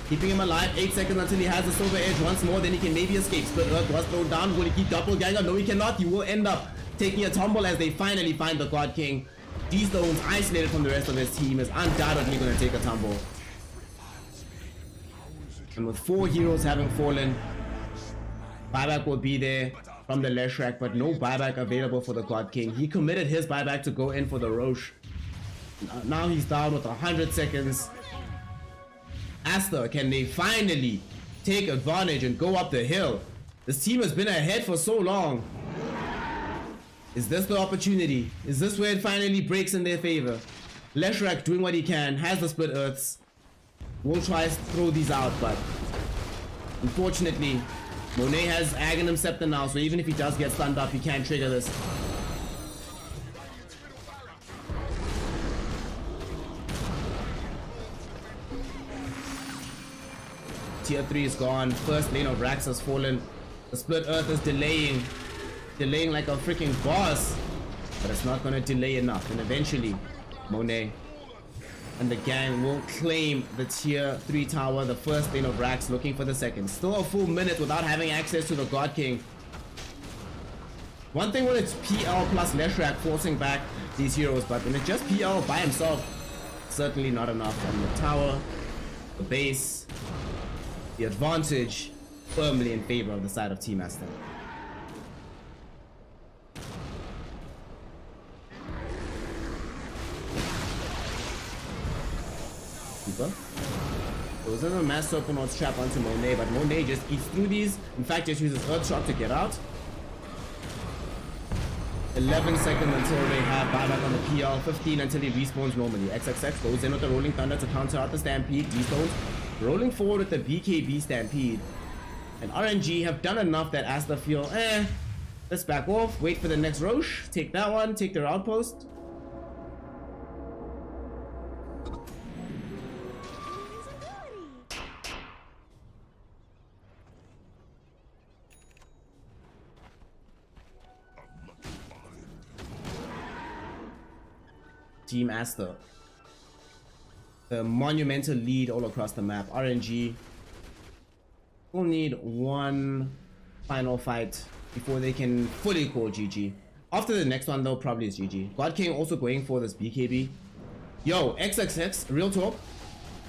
Keeping him alive, 8 seconds until he has the Silver Edge once more, then he can maybe escape. Split Earth was thrown down. Will he keep Doppelganger? No, he cannot. He will end up taking a tumble as they finally find the God King. D-Stones, isolated from the rest of his team, is undoubtedly going to take a tumble. And with 4 heroes having fallen, buyback will be there from the Leshrac, but no buyback available for the God King. He committed his buyback to go in for the Roche. Now he's down with 100 seconds. Aster, can they finally take advantage and go up the hill? This team has been ahead for so long. Is this the opportunity? Is this where it finally breaks in their favor? Leshrac doing what he can, has the Split Earths. Will try to throw these out, but unfortunately, Monet has Aghanim Scepter now, so even if he does get stunned up, he can't trigger this. Tier 3 is gone. First lane of Rax has fallen. The Split Earth is delaying like a freaking boss, but it's not going to delay enough. And eventually, Monet and the gang will claim the Tier 3 tower. The first lane of Rax looking for the second. Still a full minute without having access to the God King. One thing when it's PL plus Leshrac forcing back these heroes, but when it's just PL by himself, certainly not enough. And the tower, the base, the advantage firmly in favor of the side of Team Master. Super. Those are the Master Openouts trap onto Monet, but Monet just eats through these. In fact, just uses Earth Shock to get out. 11 seconds until they have buyback on the PL. 15 until he respawns normally. XXX goes in with the Rolling Thunder to counter out the Stampede. D-Stones rolling forward with the BKB Stampede. And RNG have done enough that Aster feel, let's back off, wait for the next Roche, take that one, take their outpost. Team Aster. The monumental lead all across the map. RNG will need one final fight before they can fully call GG. After the next one though, probably is GG. God King also going for this BKB. Yo, XXX, real talk,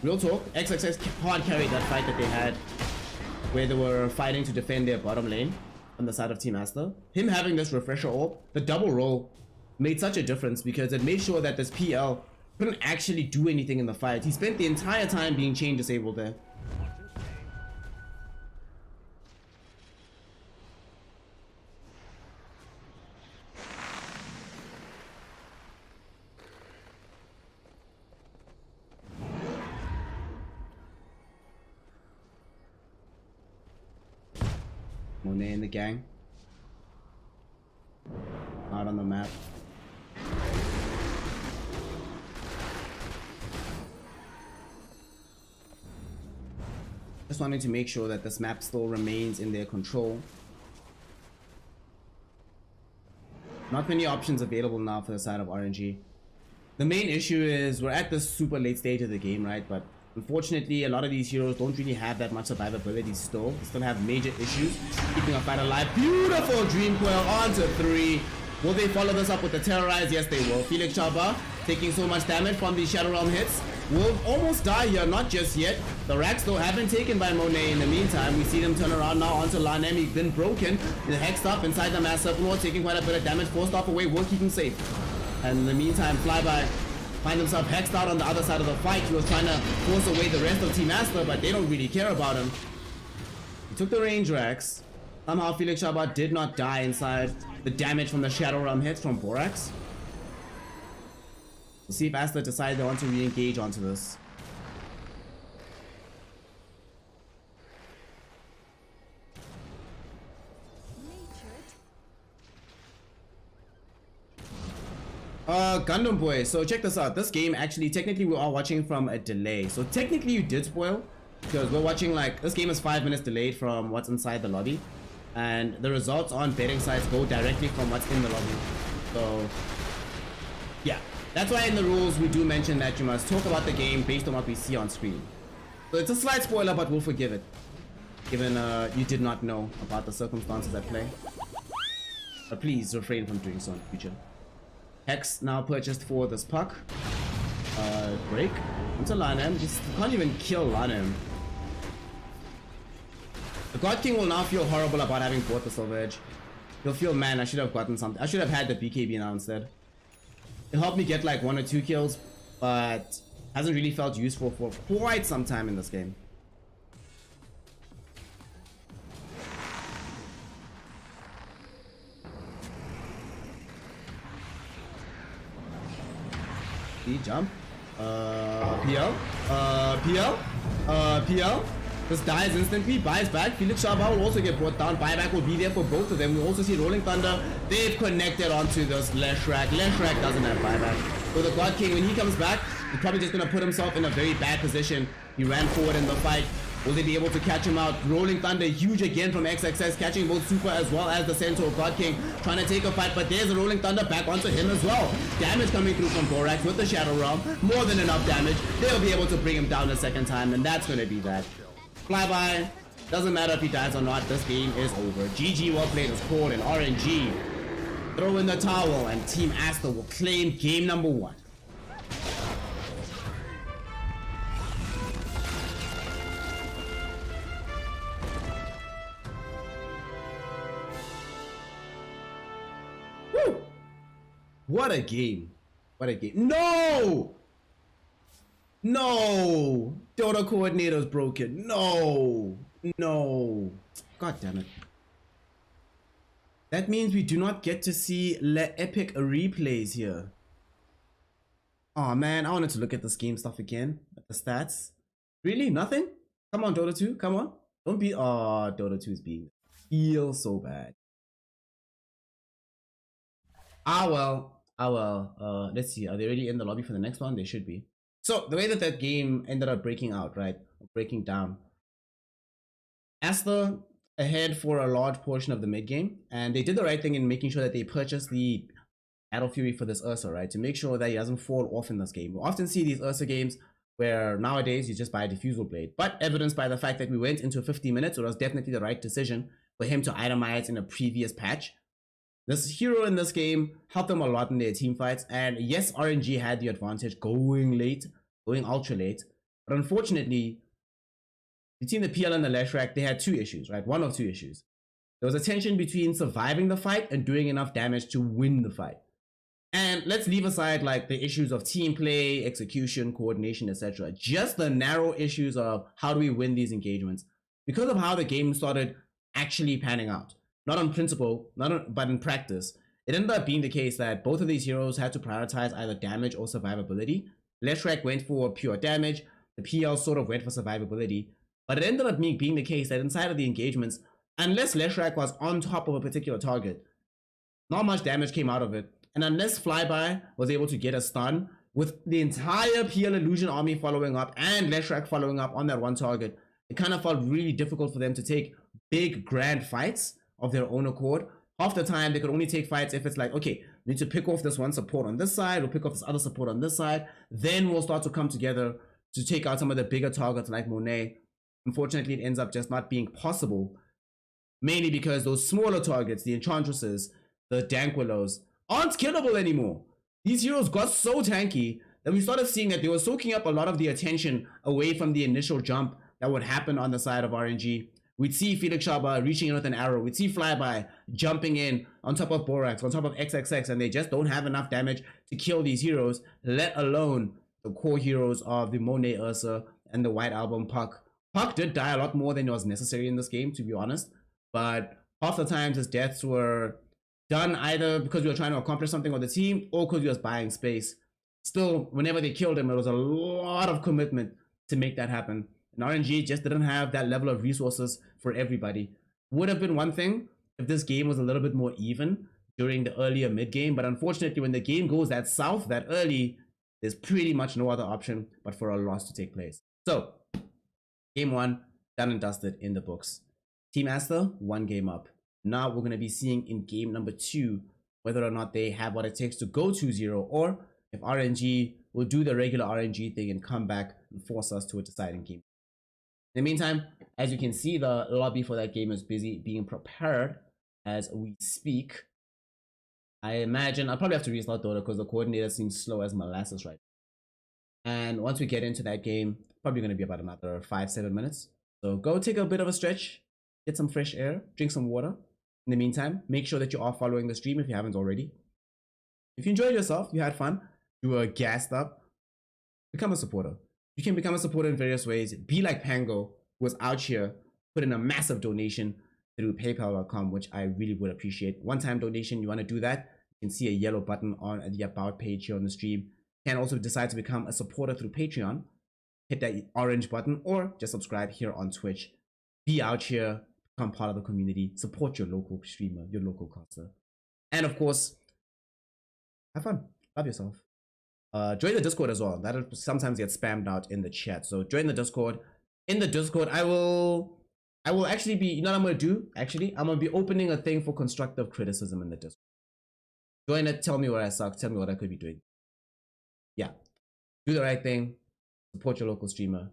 XXX hard carried that fight that they had where they were fighting to defend their bottom lane on the side of Team Aster. Him having this refresher orb, the double roll, made such a difference because it made sure that this PL couldn't actually do anything in the fight. He spent the entire time being chain disabled there. Monet and the gang out on the map. Just wanting to make sure that this map still remains in their control. Not many options available now for the side of RNG. The main issue is we're at this super late stage of the game, right? But unfortunately, a lot of these heroes don't really have that much survivability still. They still have major issues keeping a fight alive. Beautiful Dream Coil onto 3. Will they follow this up with the Terrorize? Yes, they will. Felix Chaba taking so much damage from these Shadow Realm hits. Will almost die here, not just yet. The racks though have been taken by Monet in the meantime. We see them turn around now onto Lanem. He's been broken. He's hexed up inside the Mass Serpent Lord, taking quite a bit of damage. Forced off away, will keep him safe. And in the meantime, Flyby Find himself hexed out on the other side of the fight. He was trying to force away the rest of Team Asta, but they don't really care about him. He took the range racks. Somehow Felix Shabat did not die inside the damage from the Shadow Realm hits from Borax. We'll see if Asta decides they want to re-engage onto this. Gundam Boy, so check this out. This game actually, technically we are watching from a delay. So technically you did spoil, because we're watching like, this game is 5 minutes delayed from what's inside the lobby. And the results on betting sites go directly from what's in the lobby. So, yeah. That's why in the rules we do mention that you must talk about the game based on what we see on screen. So it's a slight spoiler, but we'll forgive it. Given you did not know about the circumstances at play. But please refrain from doing so in the future. Hex now purchased for this puck. Break into Lanham. Just can't even kill Lanham. The God King will now feel horrible about having bought the Silver Edge. He'll feel, man, I should have gotten something. I should have had the BKB now instead. It helped me get like 1 or 2 kills, but hasn't really felt useful for quite some time in this game. Jump. PL. PL. Just dies instantly, buys back. Felix Shabba will also get brought down. Buyback will be there for both of them. We also see Rolling Thunder. They've connected onto this Leshrac. Leshrac doesn't have buyback. So the God King, when he comes back, he's probably just going to put himself in a very bad position. He ran forward in the fight. Will they be able to catch him out? Rolling Thunder, huge again from XXS, catching both Super as well as the Centaur God King, trying to take a fight, but there's a Rolling Thunder back onto him as well. Damage coming through from Borax with the Shadow Realm, more than enough damage. They'll be able to bring him down a second time, and that's going to be that. Flyby, doesn't matter if he dies or not, this game is over. GG, well played, is called, and RNG throw in the towel, and Team Asta will claim game number 1. What a game. What a game. No! No! Dota coordinator's broken. No! No! God damn it. That means we do not get to see epic replays here. Oh man, I wanted to look at this game stuff again. At the stats. Really? Nothing? Come on, Dota 2. Come on. Don't be... Oh, Dota 2 is being... Feel so bad. Ah well. Let's see. Are they already in the lobby for the next one? They should be. So the way that that game ended up breaking out, right? Breaking down. Asta ahead for a large portion of the mid game, and they did the right thing in making sure that they purchased the Battle Fury for this Ursa, right? To make sure that he doesn't fall off in this game. We often see these Ursa games where nowadays you just buy a diffusal blade, but evidenced by the fact that we went into 50 minutes, it was definitely the right decision for him to itemize in a previous patch. This hero in this game helped them a lot in their team fights, and yes, RNG had the advantage going late, going ultra late, but unfortunately, between the PL and the Leshrac, they had 2 issues, right? One of 2 issues. There was a tension between surviving the fight and doing enough damage to win the fight. And let's leave aside like the issues of team play, execution, coordination, etc. Just the narrow issues of how do we win these engagements because of how the game started actually panning out. Not on principle, but in practice. It ended up being the case that both of these heroes had to prioritize either damage or survivability. Leshrac went for pure damage, the PL sort of went for survivability, but it ended up being the case that inside of the engagements, unless Leshrac was on top of a particular target, not much damage came out of it, and unless Flyby was able to get a stun, with the entire PL Illusion army following up and Leshrac following up on that one target, it kind of felt really difficult for them to take big grand fights of their own accord. Half the time they could only take fights if it's like, okay, we need to pick off this one support on this side, we'll pick off this other support on this side, then we'll start to come together to take out some of the bigger targets like Monet. Unfortunately, it ends up just not being possible, mainly because those smaller targets, the Enchantresses, the Dankwillows, aren't killable anymore. These heroes got so tanky that we started seeing that they were soaking up a lot of the attention away from the initial jump that would happen on the side of RNG. We'd see Felix Shaba reaching in with an arrow. We'd see Flyby jumping in on top of Borax, on top of XXX, and they just don't have enough damage to kill these heroes, let alone the core heroes of the Monet Ursa and the White Album Puck. Puck did die a lot more than was necessary in this game, to be honest, but half the times his deaths were done either because we were trying to accomplish something with the team or because we was buying space. Still, whenever they killed him, it was a lot of commitment to make that happen. And RNG just didn't have that level of resources for everybody. Would have been one thing if this game was a little bit more even during the earlier mid game, but unfortunately when the game goes that south that early, there's pretty much no other option but for a loss to take place. So, game 1, done and dusted in the books. Team Aster, 1 game up. Now we're going to be seeing in game number 2 whether or not they have what it takes to go 2-0 or if RNG will do the regular RNG thing and come back and force us to a deciding game. In the meantime, as you can see, the lobby for that game is busy being prepared as we speak. I imagine I'll probably have to restart though because the coordinator seems slow as molasses right now. And once we get into that game, probably going to be about another 5-7 minutes. So go take a bit of a stretch, get some fresh air, drink some water. In the meantime, make sure that you are following the stream if you haven't already. If you enjoyed yourself, you had fun, you were gassed up, become a supporter. You can become a supporter in various ways. Be like Pango, who was out here, put in a massive donation through paypal.com, which I really would appreciate. One-time donation, you want to do that, you can see a yellow button on the About page here on the stream. You can also decide to become a supporter through Patreon. Hit that orange button or just subscribe here on Twitch. Be out here, become part of the community, support your local streamer, your local caster. And of course, have fun, love yourself. Join the Discord as well. That'll sometimes get spammed out in the chat. So join the Discord. In the Discord, I will actually be, you know what I'm going to do? Actually, I'm going to be opening a thing for constructive criticism in the Discord. Join it, tell me where I suck, tell me what I could be doing. Yeah, do the right thing, support your local streamer.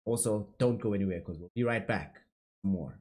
Also, don't go anywhere because we'll be right back for more.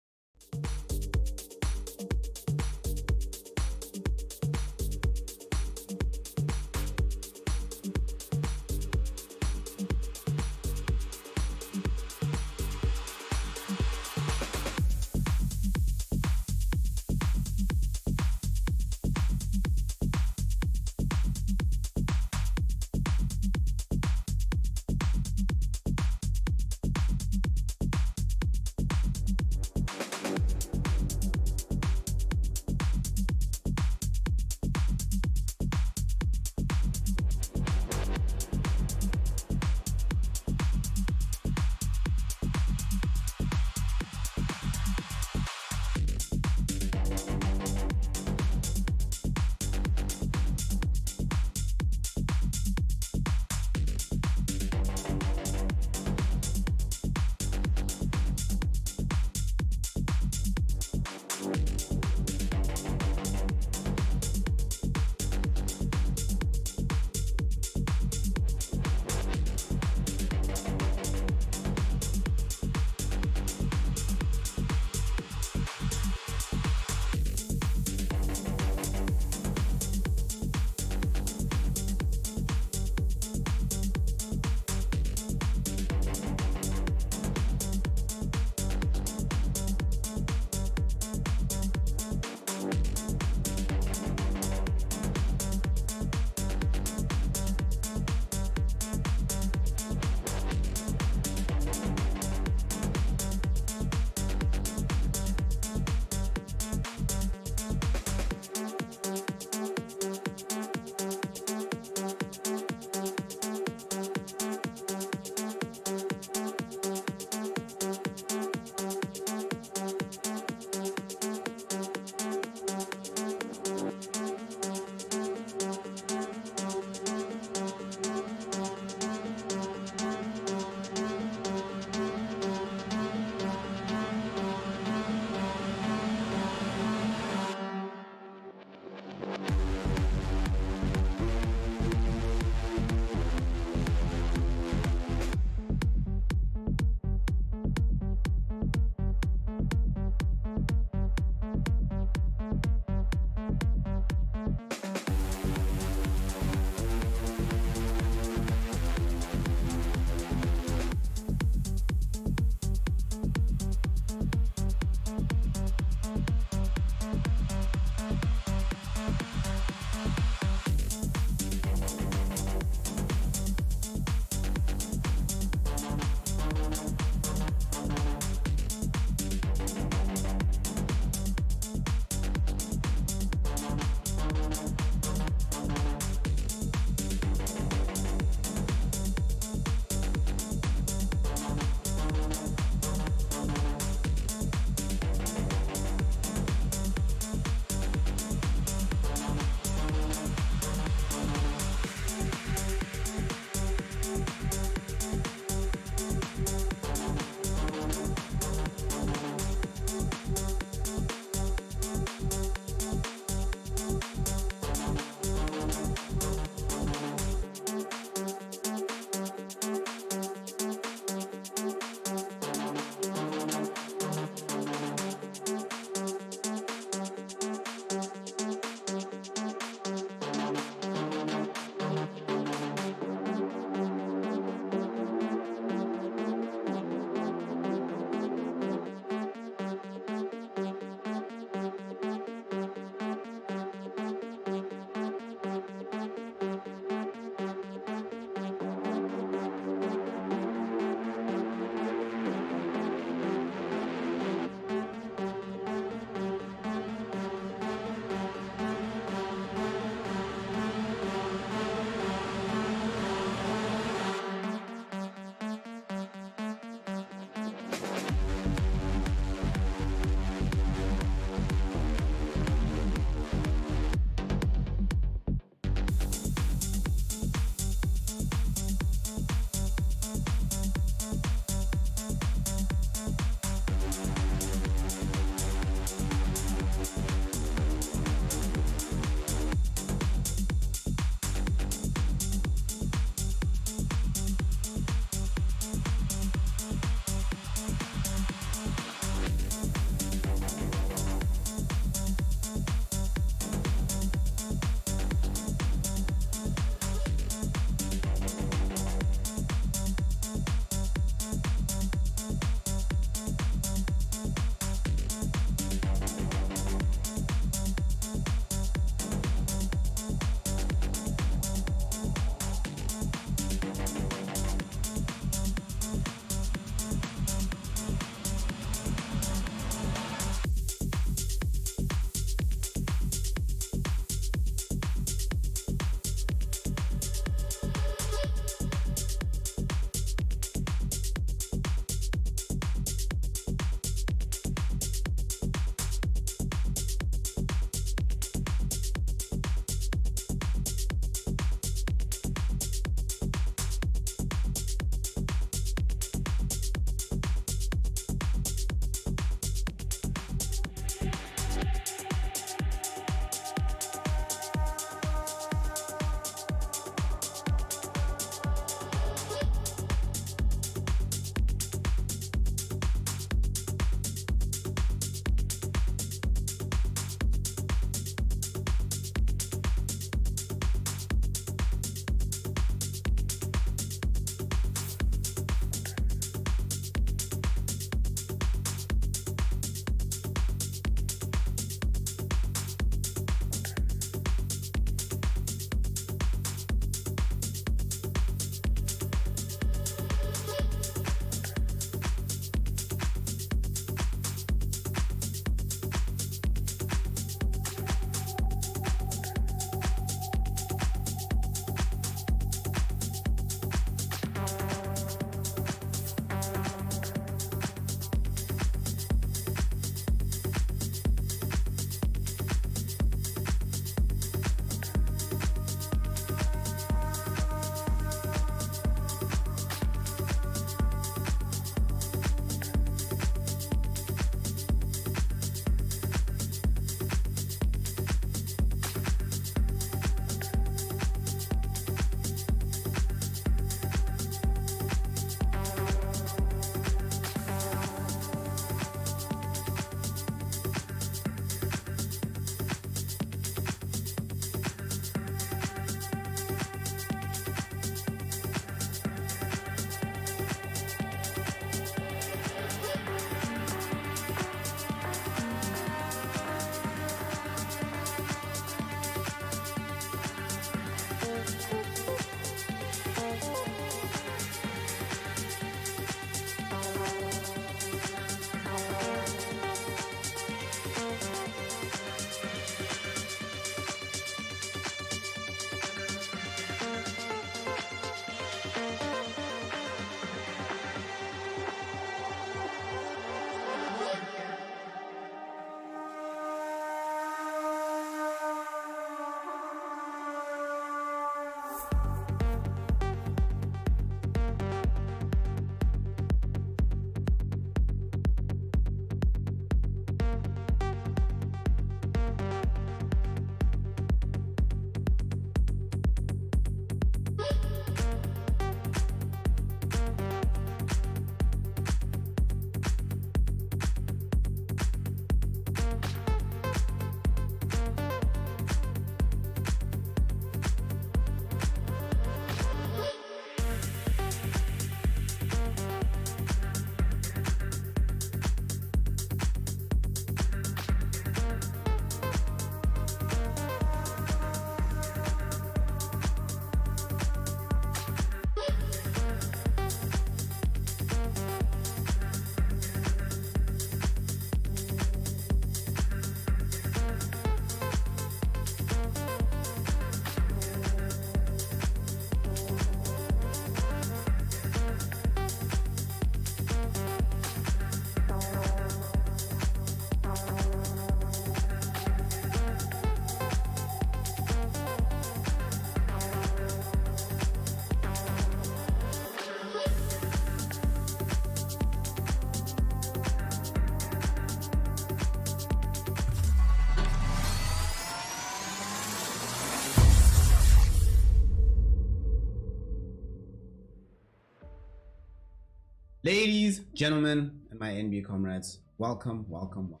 Ladies, gentlemen, and my NBA comrades, welcome, welcome, welcome.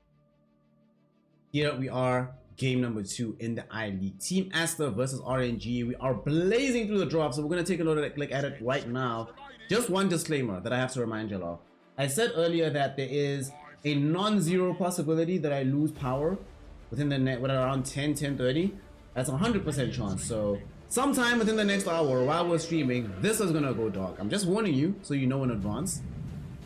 Here we are, game number 2 in the I-League. Team Asta versus RNG. We are blazing through the drop, so we're going to take a look at it right now. Just one disclaimer that I have to remind you of. I said earlier that there is a non-zero possibility that I lose power within the net with around 10:30. That's 100% chance. So sometime within the next hour while we're streaming, this is going to go dark. I'm just warning you so you know in advance.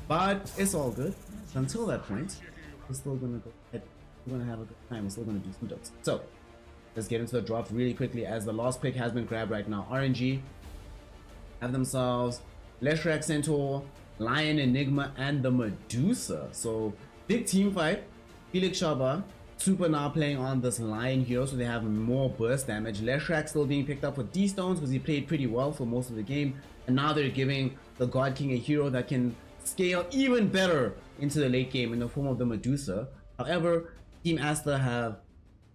But it's all good. Until that point, we're still going to go ahead. We're going to have a good time. We're still going to do some ducks. So let's get into the drops really quickly as the last pick has been grabbed right now. RNG have themselves Leshrac Centaur, Lion Enigma, and the Medusa. So big team fight. Felix Shaba, Super now playing on this Lion hero, so they have more burst damage. Leshrac still being picked up for D-Stones because he played pretty well for most of the game. And now they're giving the God King a hero that can scale even better into the late game in the form of the Medusa. However, Team Asta have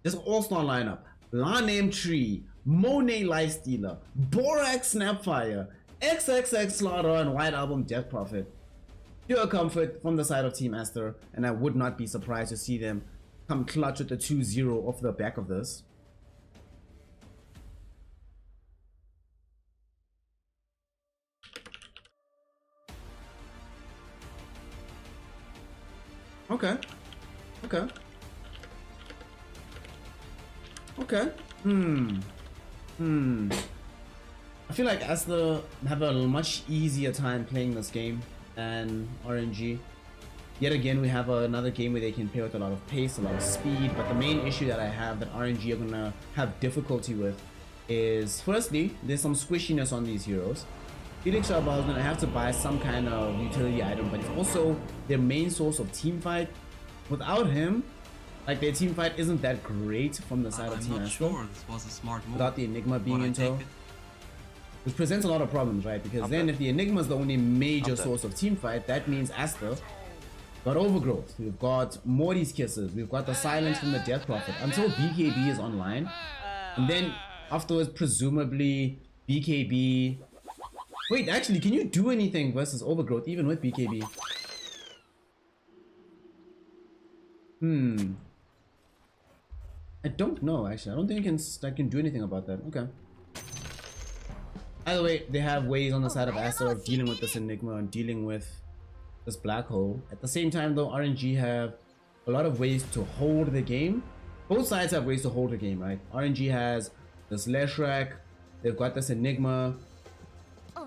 this all-star lineup. Lanem Tree, Monet Lifestealer, Borax Snapfire, XXX Slaughter, and White Album Death Prophet. Pure comfort from the side of Team Asta, and I would not be surprised to see them come clutch with the 2-0 off the back of this. Okay. Okay. Okay. I feel like Asta have a much easier time playing this game than RNG. Yet again, we have another game where they can play with a lot of pace, a lot of speed, but the main issue that I have that RNG are gonna have difficulty with is, firstly, there's some squishiness on these heroes. Felix Shaba is gonna have to buy some kind of utility item, but it's also their main source of team fight. Without him, like, their team fight isn't that great from the side of Team Asta. Sure, this was a smart move. Without the Enigma being in tow. Which presents a lot of problems, right? Because then if the Enigma is the only major source of team fight, that means Asta got Overgrowth. We've got Morty's Kisses. We've got the Silence from the Death Prophet until BKB is online. And then afterwards, presumably, BKB... Wait, actually, can you do anything versus Overgrowth even with BKB? I don't know, actually. I don't think I can do anything about that. Okay. Either way, they have ways on the side of Asta of dealing with this Enigma and dealing with this black hole. At the same time, though, RNG have a lot of ways to hold the game. Both sides have ways to hold the game, right? RNG has this Leshrac. They've got this Enigma.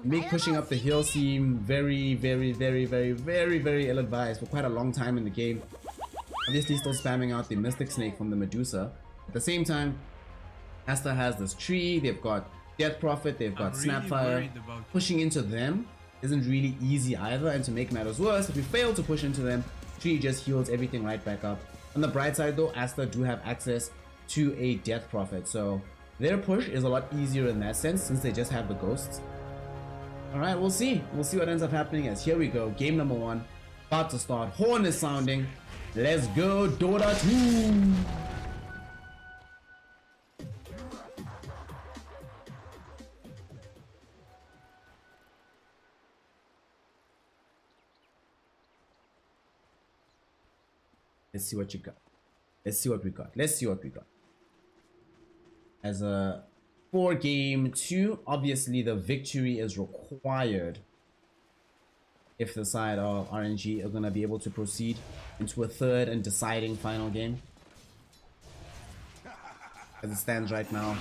Make pushing up the hill seem very, very, very, very, very, very ill-advised for quite a long time in the game. Obviously still spamming out the Mystic Snake from the Medusa. At the same time, Asta has this tree, they've got Death Prophet, they've got Snapfire. Pushing into them isn't really easy either, and to make matters worse, if we fail to push into them, tree just heals everything right back up. On the bright side though, Asta do have access to a Death Prophet, so their push is a lot easier in that sense since they just have the ghosts. Alright, we'll see. We'll see what ends up happening as here we go. Game number 1. About to start. Horn is sounding. Let's go, Dota 2! Let's see what you got. Let's see what we got. Let's see what we got. As a 4-game 2, obviously the victory is required if the side of RNG are going to be able to proceed into a third and deciding final game. As it stands right now,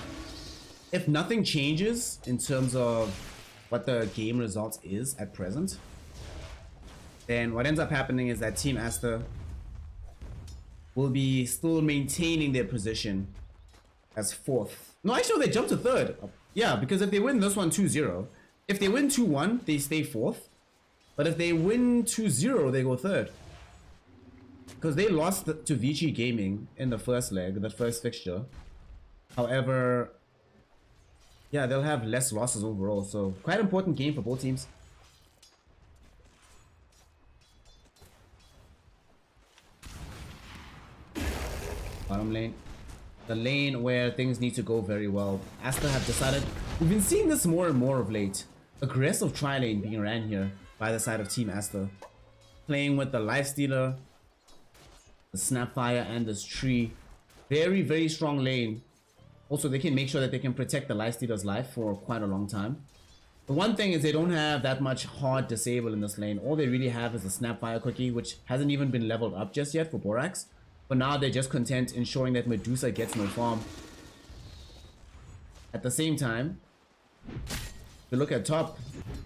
if nothing changes in terms of what the game results is at present, then what ends up happening is that Team Asta will be still maintaining their position as 4th. No, actually they jump to 3rd. Yeah, because if they win this one 2-0, if they win 2-1, they stay 4th. But if they win 2-0, they go 3rd. Because they lost to Vici Gaming in the first leg, the first fixture. However, yeah, they'll have less losses overall. So quite important game for both teams. Bottom lane. The lane where things need to go very well. Asta have decided, we've been seeing this more and more of late. Aggressive tri-lane being ran here. by the side of Team Aster. Playing with the Lifestealer, the Snapfire, and this tree. Very, very strong lane. Also, they can make sure that they can protect the Lifestealer's life for quite a long time. The one thing is they don't have that much hard disable in this lane. All they really have is the Snapfire cookie, which hasn't even been leveled up just yet for Borax. For now, they're just content ensuring that Medusa gets no farm. At the same time, if you look at top,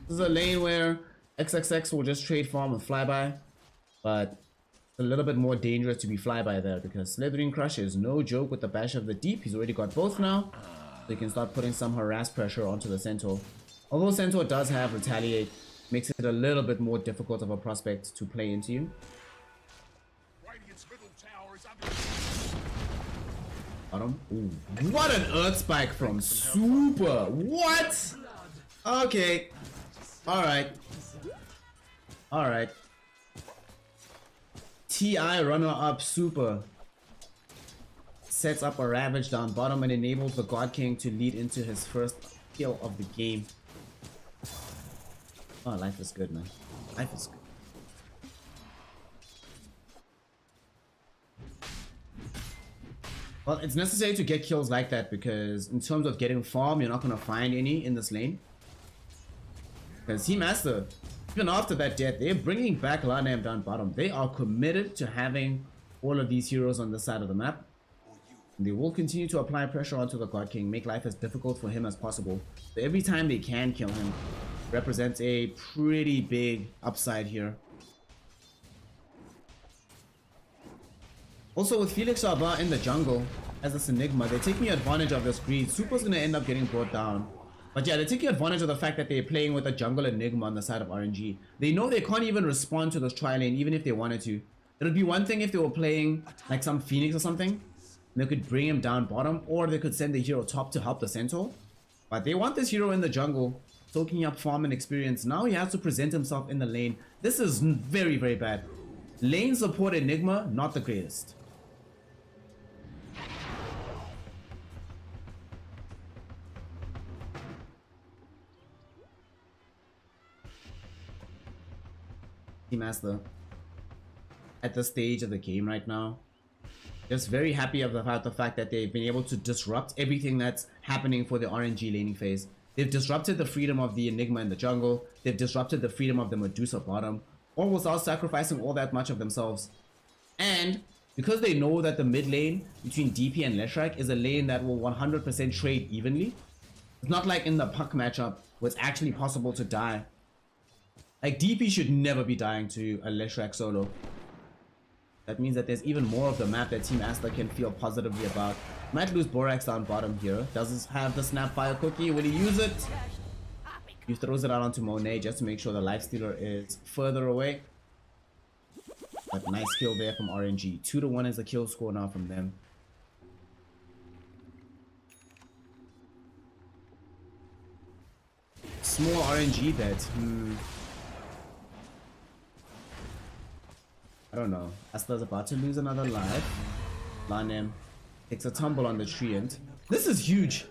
this is a lane where XXX will just trade farm with Flyby, but it's a little bit more dangerous to be Flyby there because Slithering Crush is no joke with the Bash of the Deep. He's already got both now, so you can start putting some harass pressure onto the Centaur. Although Centaur does have Retaliate, makes it a little bit more difficult of a prospect to play into you. Bottom. Ooh. What an Earth Spike from Super! What? Okay. Alright. Alright. TI runner-up Super sets up a Ravage down bottom and enables the God King to lead into his first kill of the game. Oh, life is good, man. Life is good. Well, it's necessary to get kills like that because in terms of getting farm, you're not going to find any in this lane. Because Team Master, even after that death, they're bringing back Lanam down bottom. They are committed to having all of these heroes on this side of the map. And they will continue to apply pressure onto the God King, make life as difficult for him as possible. So every time they can kill him represents a pretty big upside here. Also with Felix Sharba in the jungle as this Enigma, they're taking advantage of this greed. Super's gonna end up getting brought down. But yeah, they're taking advantage of the fact that they're playing with a jungle Enigma on the side of RNG. They know they can't even respond to this tri lane even if they wanted to. It would be one thing if they were playing like some Phoenix or something, and they could bring him down bottom, or they could send the hero top to help the Centaur. But they want this hero in the jungle, soaking up farm and experience. Now he has to present himself in the lane. This is very, very bad. Lane support Enigma, not the greatest. Master at this stage of the game right now, just very happy about the fact that they've been able to disrupt everything that's happening for the RNG laning phase. They've disrupted the freedom of the Enigma in the jungle, they've disrupted the freedom of the Medusa bottom, all without sacrificing all that much of themselves. And because they know that the mid lane between DP and Leshrac is a lane that will 100% trade evenly, it's not like in the Puck matchup where it's actually possible to die. Like, DP should never be dying to a Leshrac solo. That means that there's even more of the map that Team Aster can feel positively about. Might lose Borax down bottom here. Does he have the Snapfire cookie? Will he use it? He throws it out onto Monet just to make sure the Lifestealer is further away. But nice kill there from RNG. 2-1 is the kill score now from them. Small RNG bet. I don't know. Asta's about to lose another life. Lanem takes a tumble on the tree and this is huge.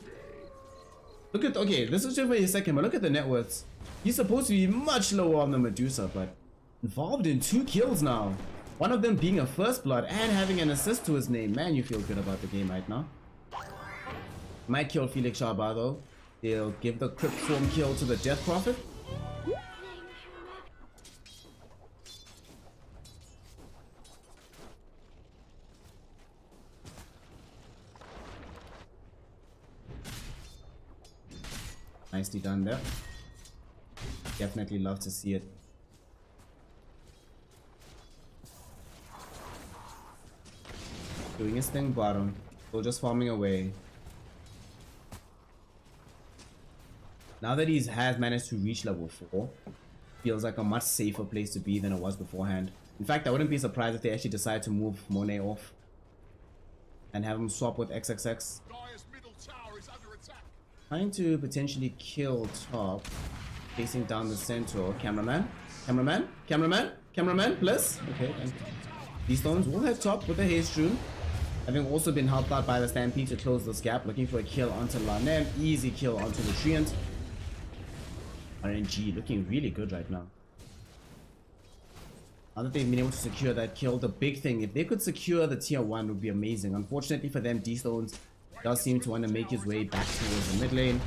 Look at, okay, this is just for a second, but look at the net worths. He's supposed to be much lower on the Medusa, but involved in 2 kills now. One of them being a first blood and having an assist to his name. Man, you feel good about the game right now. Might kill Felix Sharba though. They'll give the Crypt Form kill to the Death Prophet. Nicely done there. Definitely love to see it. Doing his thing bottom. Still just farming away. Now that he has managed to reach level 4, feels like a much safer place to be than it was beforehand. In fact, I wouldn't be surprised if they actually decide to move Monet off and have him swap with XXX. Trying to potentially kill top, facing down the Centaur. Cameraman, cameraman, cameraman, cameraman, plus. Okay, and these stones will head top with the haste rune, having also been helped out by the Stampede to close this gap. Looking for a kill onto Lanem, easy kill onto the Treant. RNG looking really good right now. Now that they've been able to secure that kill, the big thing, if they could secure the tier 1 would be amazing. Unfortunately for them, D-Stones does seem to want to make his way back towards the mid lane.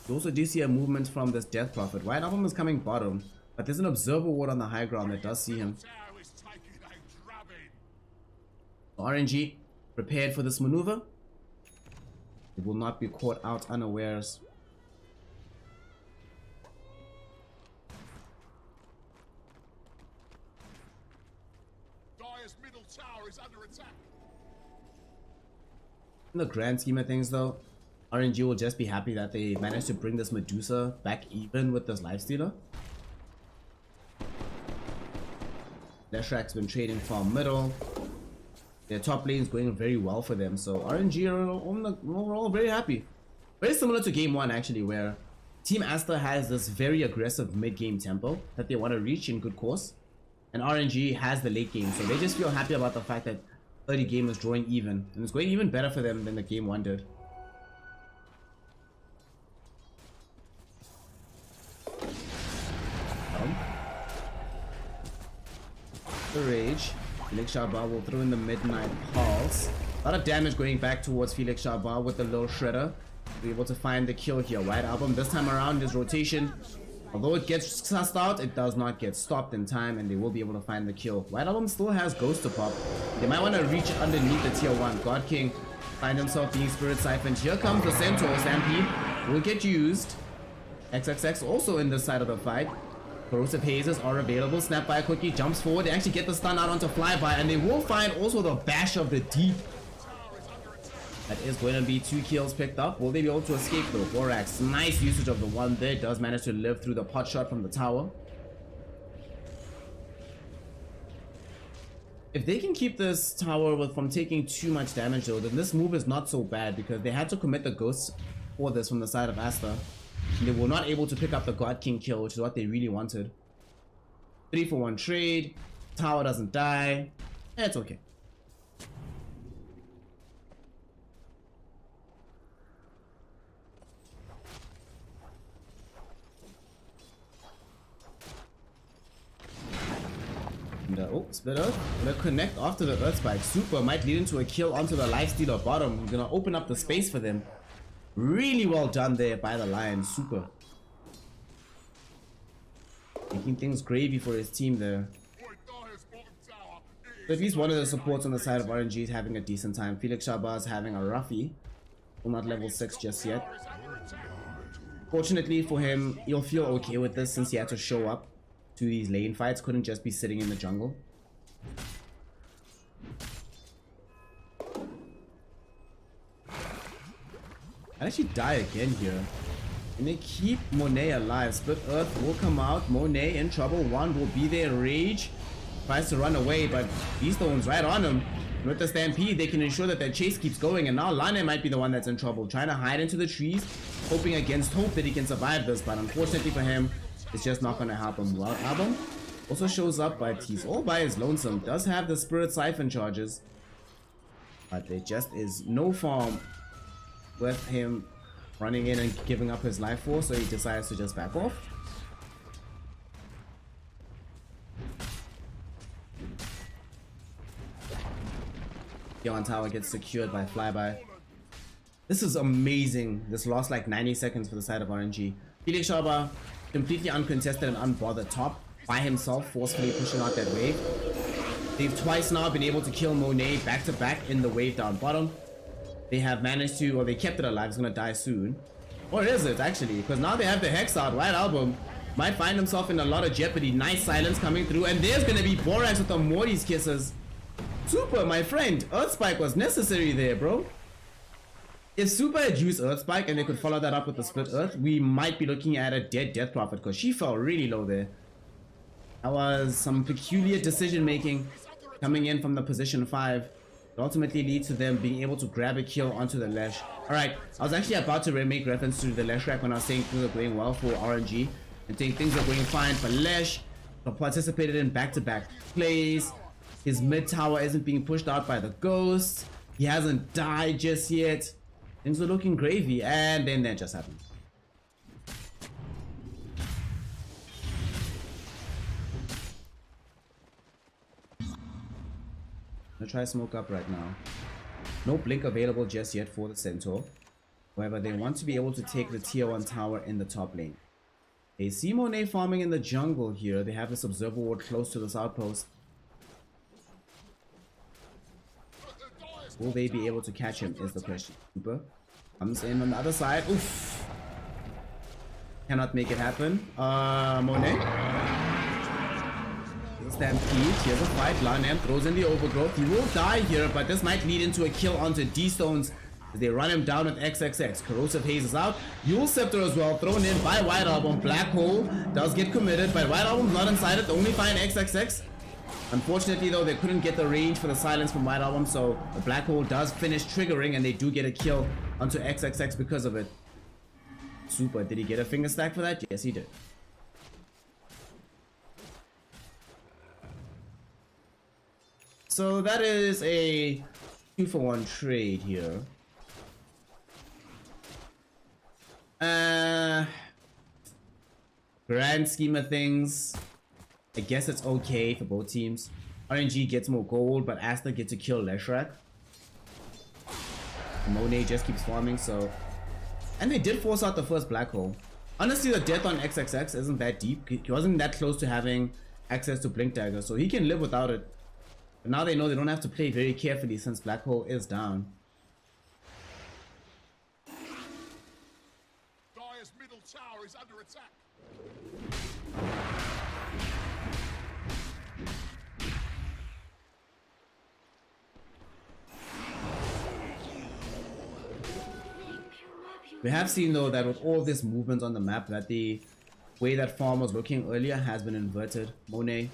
You also do see a movement from this Death Prophet. White Album is coming bottom, but there's an observer ward on the high ground that does see him. RNG prepared for this maneuver. It will not be caught out unawares. Dire's middle tower is under attack. In the grand scheme of things though, RNG will just be happy that they managed to bring this Medusa back even with this Lifestealer. Leshrak's been trading from middle. Their top lane is going very well for them, so RNG are overall very happy. Very similar to game 1 actually, where Team Asta has this very aggressive mid-game tempo that they want to reach in good course, and RNG has the late game, so they just feel happy about the fact that early game is drawing even, and it's going even better for them than the game 1 did. The rage. Felix Sharba will throw in the midnight pulse. A lot of damage going back towards Felix Sharba with the low shredder. Be able to find the kill here. White Album this time around, his rotation, although it gets sussed out, it does not get stopped in time, and they will be able to find the kill. White Album still has Ghost to pop. They might want to reach underneath the tier 1. God King find himself being Spirit Siphoned. Here comes the Centaur. Stampede will get used. XXX also in this side of the fight. Corrosive Hazes are available. Snap by quickly, jumps forward. They actually get the stun out onto Flyby, and they will find also the Bash of the Deep. That is going to be 2 kills picked up. Will they be able to escape though? Borax, nice usage of the one there. Does manage to live through the pot shot from the tower. If they can keep this tower from taking too much damage though, then this move is not so bad, because they had to commit the ghosts for this from the side of Asta. And they were not able to pick up the God King kill, which is what they really wanted. 3-for-1 trade. Tower doesn't die. It's okay. And, oh, split Earth. Gonna connect after the Earth Spike. Super might lead into a kill onto the Lifestealer bottom. Gonna open up the space for them. Really well done there by the Lion. Super. Making things gravy for his team there. So at least one of the supports on the side of RNG is having a decent time. Felix Sharba is having a roughie. Still not level 6 just yet. Fortunately for him, he'll feel okay with this since he had to show up to these lane fights. Couldn't just be sitting in the jungle. I'd actually die again here. And they keep Monet alive. Split Earth will come out. Monet in trouble. One will be there. Rage tries to run away, but D-Stone's right on him. With the Stampede, they can ensure that their chase keeps going. And now Lane might be the one that's in trouble. Trying to hide into the trees. Hoping against hope that he can survive this. But unfortunately for him, it's just not going to help him. Well, Album also shows up, but he's all by his lonesome. Does have the Spirit Siphon charges. But there just is no farm with him running in and giving up his life force, so he decides to just back off. Yon Tower gets secured by Flyby. This is amazing. This lost like 90 seconds for the side of RNG. Felix Sharba completely uncontested and unbothered top by himself, forcefully pushing out that wave. They've twice now been able to kill Monet back to back in the wave down bottom. They have managed to, or they kept it alive. It's gonna die soon. Or is it actually? Because now they have the Hex out. White Album might find himself in a lot of jeopardy. Nice silence coming through, and there's gonna be Borax with the Morty's kisses. Super, my friend. Earth Spike was necessary there, bro. If Super had used Earth Spike and they could follow that up with the Split Earth, we might be looking at a dead Death Prophet, because she fell really low there. That was some peculiar decision making coming in from the position 5. Ultimately leads to them being able to grab a kill onto the Lesh. Alright, I was actually about to make reference to the Leshrak when I was saying things are going well for RNG, and saying things are going fine for Lesh. Participated in back-to-back plays. His mid tower isn't being pushed out by the ghost. He hasn't died just yet. Things are looking gravy, and then that just happened. Gonna try smoke up right now. No blink available just yet for the Centaur. However, they want to be able to take the tier 1 tower in the top lane. They see Monet farming in the jungle here. They have this observer ward close to this outpost. Will they be able to catch him is the question. Super comes in on the other side. Oof. Cannot make it happen. Monet. Stampede. Here's a fight. Lanam throws in the overgrowth. He will die here, but this might lead into a kill onto D-Stones. They run him down with XXX. Corrosive Haze is out. Yule Scepter as well, thrown in by White Album. Black Hole does get committed, but White Album's not inside it. Only find XXX. Unfortunately, though, they couldn't get the range for the silence from White Album, so the Black Hole does finish triggering, and they do get a kill onto XXX because of it. Super. Did he get a finger stack for that? Yes, he did. So that is a 2-for-1 trade here. Grand scheme of things, I guess it's okay for both teams. RNG gets more gold, but Asta gets to kill Leshrac. Monet just keeps farming, so... And they did force out the first black hole. Honestly, the death on XXX isn't that deep. He wasn't that close to having access to Blink Dagger, so he can live without it. But now they know they don't have to play very carefully since black hole is down. Dire's middle tower is under attack. We have seen though that with all this movement on the map that the way that farm was looking earlier has been inverted. Monet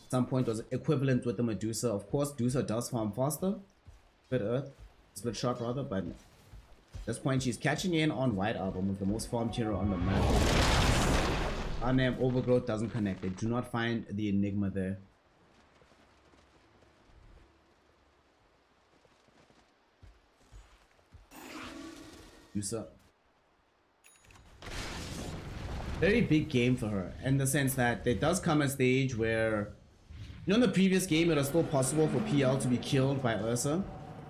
at some point was equivalent with the Medusa. Of course, Medusa does farm faster. Split shot rather, but at this point she's catching in on White Album with the most farmed hero on the map. Unnamed Overgrowth doesn't connect. They do not find the Enigma there. Medusa. Very big game for her in the sense that there does come a stage where, you know, in the previous game it was still possible for PL to be killed by Ursa.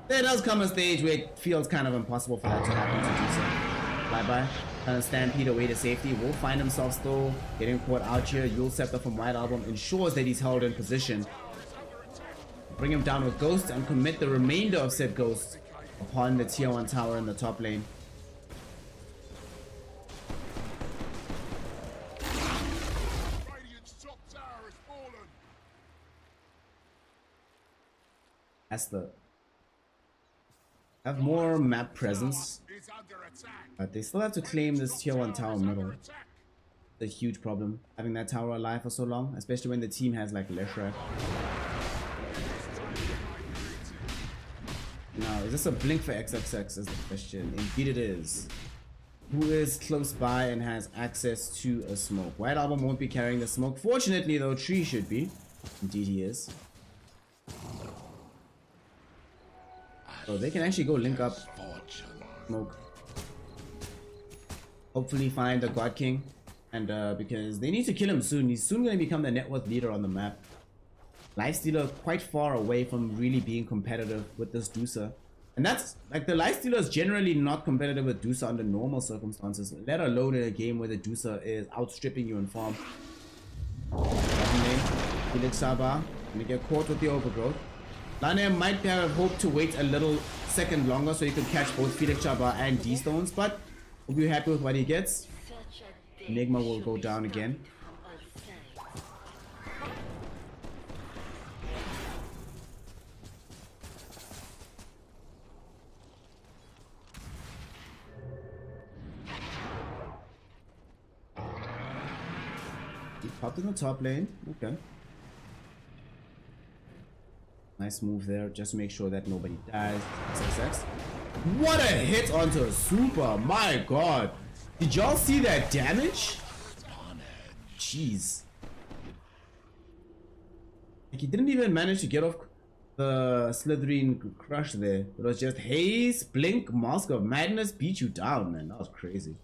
There does come a stage where it feels kind of impossible for that to happen to Medusa. Bye-bye. Kind of stampede away to safety. Will find himself still getting caught out here. Yule Scepter from White Album ensures that he's held in position. Bring him down with Ghosts and commit the remainder of said Ghosts upon the tier 1 tower in the top lane. Asta have more map presence, but they still have to claim this tier 1 tower middle. It's a huge problem having that tower alive for so long, especially when the team has like Leshrac. Now, is this a blink for XXX is the question. Indeed it is. Who is close by and has access to a smoke? White Album won't be carrying the smoke. Fortunately though, Tree should be. Indeed he is. So they can actually go link up smoke. Hopefully find the God King. And because they need to kill him soon. He's soon going to become the net worth leader on the map. Lifestealer quite far away from really being competitive with this Dusa. And that's like the Lifestealer is generally not competitive with Dusa under normal circumstances. Let alone in a game where the Dusa is outstripping you in farm. Felix Saba gonna get caught with the overgrowth. Lane might have hoped to wait a little second longer so he could catch both Felix Chaba and D-Stones, but we'll be happy with what he gets. Enigma will go down again. He popped in the top lane. Okay. Nice move there, just to make sure that nobody dies. XXX. What a hit onto a super! My god! Did y'all see that damage? Jeez. Like he didn't even manage to get off the Slithering Crush there. It was just Haze, Blink, Mask of Madness beat you down, man. That was crazy.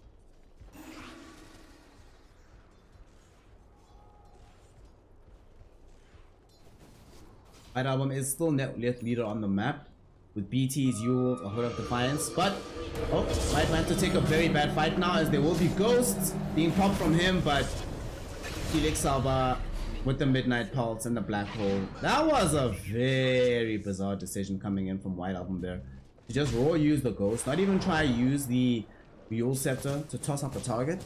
White Album is still net leader on the map, with BT's Yule, a Hood of Defiance, but oh, White will have to take a very bad fight now, as there will be ghosts being popped from him, but Felix Salva with the Midnight Pulse and the Black Hole. That was a very bizarre decision coming in from White Album there. To just raw use the ghost, not even try to use the Yule Scepter to toss up the target.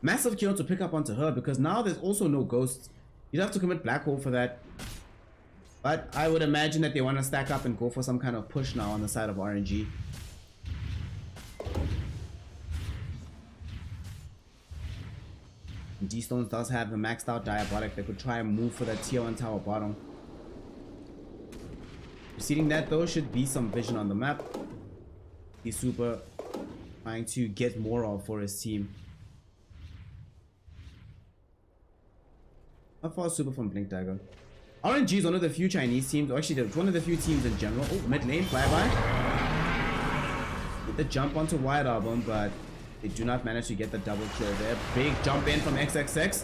Massive kill to pick up onto her, because now there's also no ghosts. You'd have to commit Black Hole for that. But I would imagine that they want to stack up and go for some kind of push now on the side of RNG. D-Stones does have the maxed out Diabolic that could try and move for that tier 1 tower bottom. Preceding that though should be some vision on the map. He's super trying to get more of for his team. How far is Super from Blink Dagger? RNG is one of the few Chinese teams, or actually one of the few teams in general. Oh, mid lane, flyby. Get the jump onto White Album, but they do not manage to get the double kill there. Big jump in from XXX.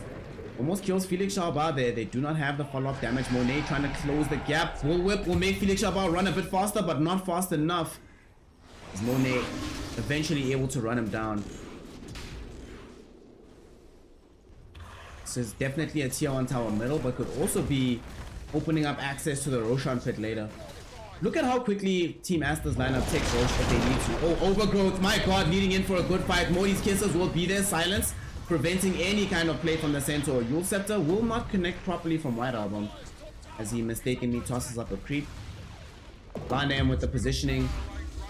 Almost kills Felix Sharba there. They do not have the follow-up damage. Monet trying to close the gap. Bullwhip will make Felix Sharba run a bit faster, but not fast enough. Is Monet eventually able to run him down. This is definitely a tier 1 tower middle, but could also be opening up access to the Roshan pit later. Look at how quickly Team Asta's lineup takes Rosh if they need to. Oh, Overgrowth, my god, leading in for a good fight. Modi's Kisses will be there, silence, preventing any kind of play from the Centaur. Yule Scepter will not connect properly from White Album, as he mistakenly tosses up a creep. Barnam with the positioning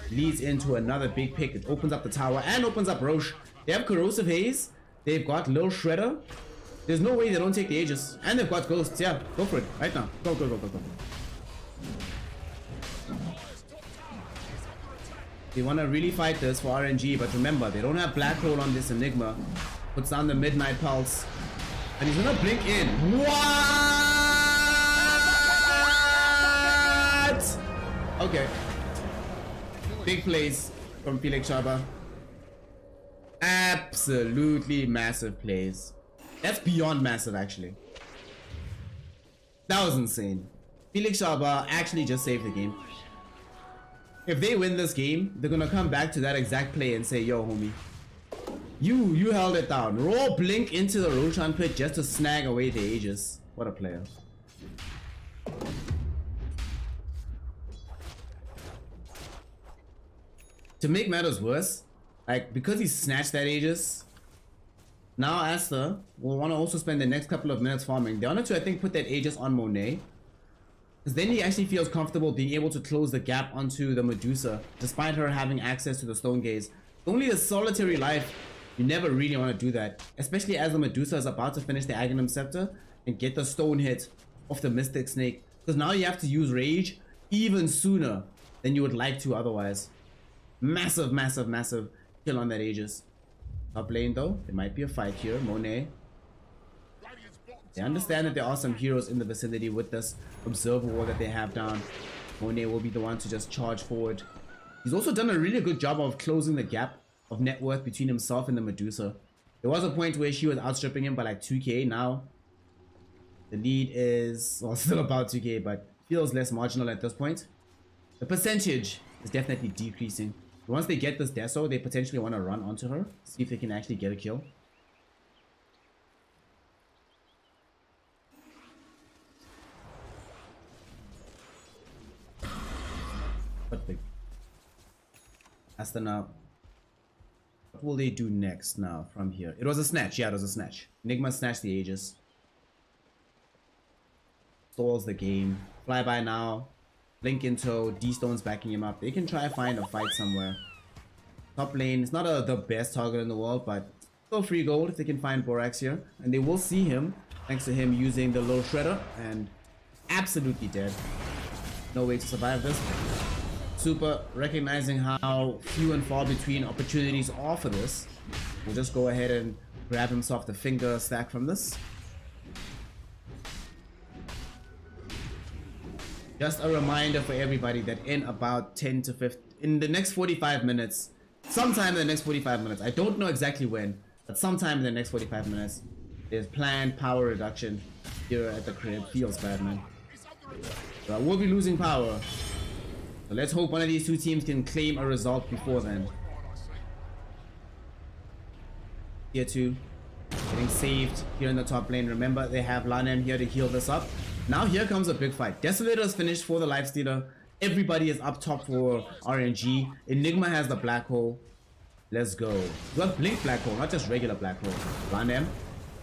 leads into another big pick. It opens up the tower and opens up Rosh. They have Corrosive Haze, they've got Lil Shredder. There's no way they don't take the Aegis. And they've got Ghosts. Yeah, go for it. Right now. Go, go, go, go, go. They want to really fight this for RNG, but remember, they don't have Black Hole on this Enigma. Puts down the Midnight Pulse. And he's going to blink in. What? Okay. Big plays from Felix Sharba. Absolutely massive plays. That's beyond massive, actually. That was insane. Felix Sharba actually just saved the game. If they win this game, they're gonna come back to that exact play and say, yo, homie, you held it down. Raw blink into the Roshan pit just to snag away the Aegis. What a player. To make matters worse, like, because he snatched that Aegis, now Asta will want to also spend the next couple of minutes farming. They wanted to, I think, put that Aegis on Monet, because then he actually feels comfortable being able to close the gap onto the Medusa, despite her having access to the Stone Gaze. Only a solitary life, you never really want to do that, especially as the Medusa is about to finish the Aghanim Scepter and get the stone hit off the Mystic Snake, because now you have to use Rage even sooner than you would like to otherwise. Massive, massive, massive kill on that Aegis. Top lane though, there might be a fight here. Monet. They understand that there are some heroes in the vicinity with this observer wall that they have down. Monet will be the one to just charge forward. He's also done a really good job of closing the gap of net worth between himself and the Medusa. There was a point where she was outstripping him by like 2k. Now the lead is, well, still about 2k, but feels less marginal at this point. The percentage is definitely decreasing. Once they get this Deso, they potentially want to run onto her, see if they can actually get a kill. But big. Asta now. What will they do next now from here? It was a snatch. Yeah, it was a snatch. Enigma snatched the Aegis. Stalls the game. Flyby now. Blink in tow. D-Stone's backing him up. They can try to find a fight somewhere. Top lane. It's not the best target in the world, but still free gold if they can find Borax here. And they will see him, thanks to him using the low shredder. And absolutely dead. No way to survive this. Super recognizing how few and far between opportunities are for this. We'll just go ahead and grab himself the finger stack from this. Just a reminder for everybody that in about 10 to 15, in the next 45 minutes, sometime in the next 45 minutes, I don't know exactly when, but sometime in the next 45 minutes, there's planned power reduction here at the crib. Feels bad, man. So we'll be losing power. So let's hope one of these two teams can claim a result before then. Tier 2 getting saved here in the top lane. Remember, they have Lanem here to heal this up. Now here comes a big fight. Desolator is finished for the Lifestealer. Everybody is up top for RNG. Enigma has the black hole. Let's go. We got Blink black hole, not just regular black hole. Lanem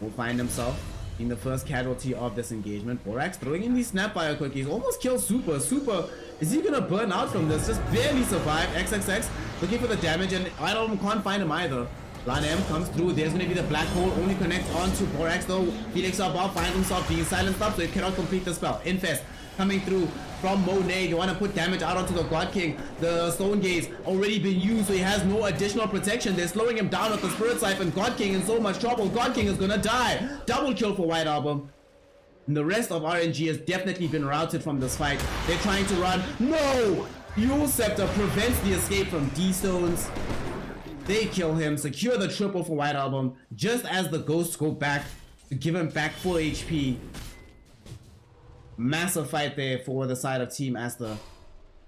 will find himself being the first casualty of this engagement. Borax throwing in these Snapfire cookies. Almost kills Super. Super, is he gonna burn out from this? Just barely survive. XXX looking for the damage, and I can't find him either. Lanem comes through. There's going to be the black hole. Only connects onto Borax though. Felix Above finds himself being silenced up, so he cannot complete the spell. Infest coming through from Monet. They want to put damage out onto the God King. The Stone Gaze already been used, so he has no additional protection. They're slowing him down with the Spirit Siphon. God King in so much trouble. God King is going to die. Double kill for White Album. And the rest of RNG has definitely been routed from this fight. They're trying to run. No! Fuel Scepter prevents the escape from D-Stones. They kill him, secure the triple for White Album, just as the ghosts go back to give him back full HP. Massive fight there for the side of Team Aster.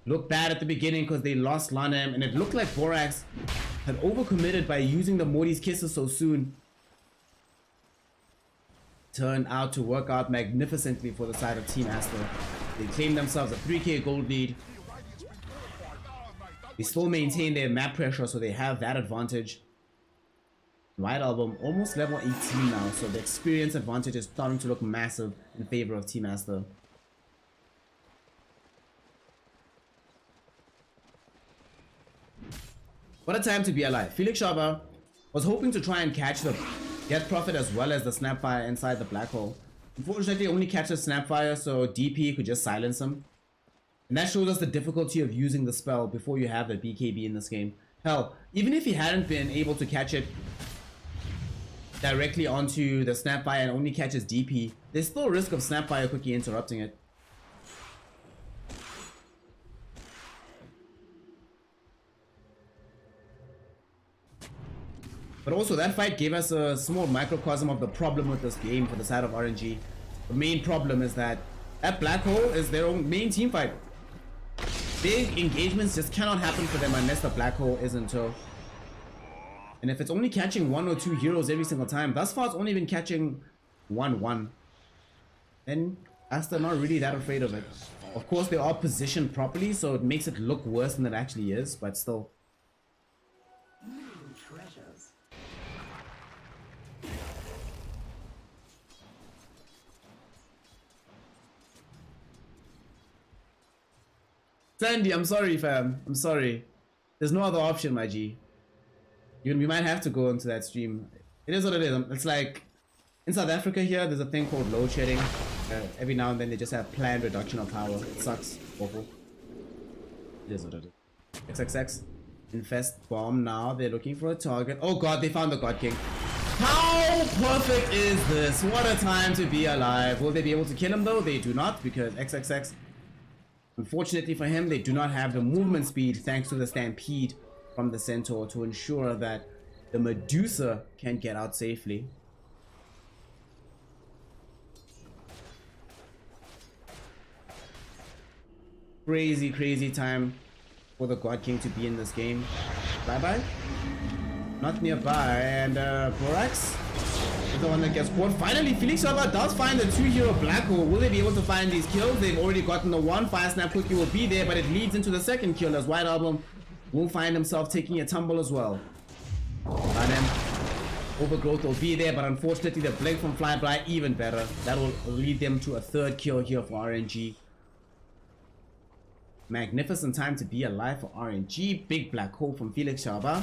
Looked bad at the beginning because they lost Lanem, and it looked like Borax had overcommitted by using the Morty's Kisses so soon. Turned out to work out magnificently for the side of Team Aster. They claim themselves a 3k gold lead. They still maintain their map pressure, so they have that advantage. White Album almost level 18 now, so the experience advantage is starting to look massive in favor of Team Aster. What a time to be alive. Felix Shaba was hoping to try and catch the Get Prophet as well as the Snapfire inside the black hole. Unfortunately, only catches Snapfire, so DP could just silence him. And that shows us the difficulty of using the spell before you have the BKB in this game. Hell, even if he hadn't been able to catch it directly onto the Snapfire and only catches DP, there's still a risk of Snapfire Cookie interrupting it. But also, that fight gave us a small microcosm of the problem with this game for the side of RNG. The main problem is that black hole is their own main team fight. Big engagements just cannot happen for them unless the black hole is in tow. And if it's only catching 1 or 2 heroes every single time, thus far it's only been catching 1-1. Then Aster not really that afraid of it. Of course they are positioned properly, so it makes it look worse than it actually is, but still. Sandy, I'm sorry fam, I'm sorry. There's no other option, my G. We might have to go into that stream. It is what it is. It's like, in South Africa here, there's a thing called load shedding. Every now and then they just have planned reduction of power. It sucks, awful. It is what it is. XXX, Infest Bomb now, they're looking for a target. Oh god, they found the God King. How perfect is this? What a time to be alive. Will they be able to kill him though? They do not, because XXX, unfortunately for him, they do not have the movement speed thanks to the Stampede from the Centaur to ensure that the Medusa can get out safely. Crazy, crazy time for the God King to be in this game. Bye-bye. Not nearby, and Borax is the one that gets caught. Finally, Felix Shaba does find the 2-hero black hole. Will they be able to find these kills? They've already gotten the one. Fire Snap Cookie will be there, but it leads into the second kill as White Album will find himself taking a tumble as well. And then Overgrowth will be there, but unfortunately the blink from Flyby even better. That will lead them to a third kill here for RNG. Magnificent time to be alive for RNG. Big black hole from Felix Shaba.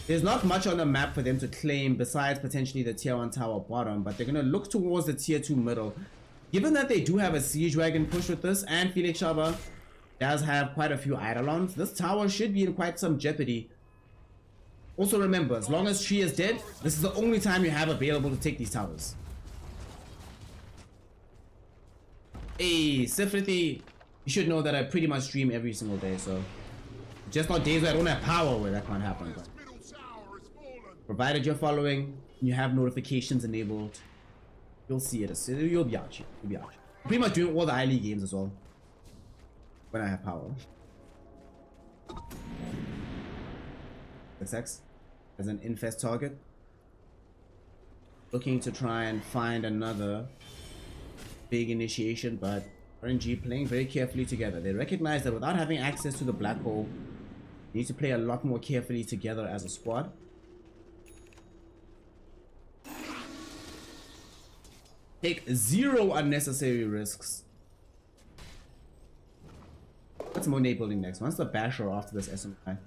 There's not much on the map for them to claim besides potentially the tier 1 tower bottom, but they're going to look towards the tier 2 middle. Given that they do have a siege wagon push with this, and Felix Shaba does have quite a few Eidolons, this tower should be in quite some jeopardy. Also remember, as long as Tree is dead, this is the only time you have available to take these towers. Hey, Sifrity, you should know that I pretty much stream every single day, so just not days where I don't have power where that can't happen. But provided you're following, you have notifications enabled, you'll see it. You'll be out here. You'll be out here. Pretty much doing all the I-League games as well. When I have power. XX as an infest target. Looking to try and find another big initiation, but RNG playing very carefully together. They recognize that without having access to the black hole, they need to play a lot more carefully together as a squad. Take zero unnecessary risks. What's Monet building next? What's the Basher after this SMI?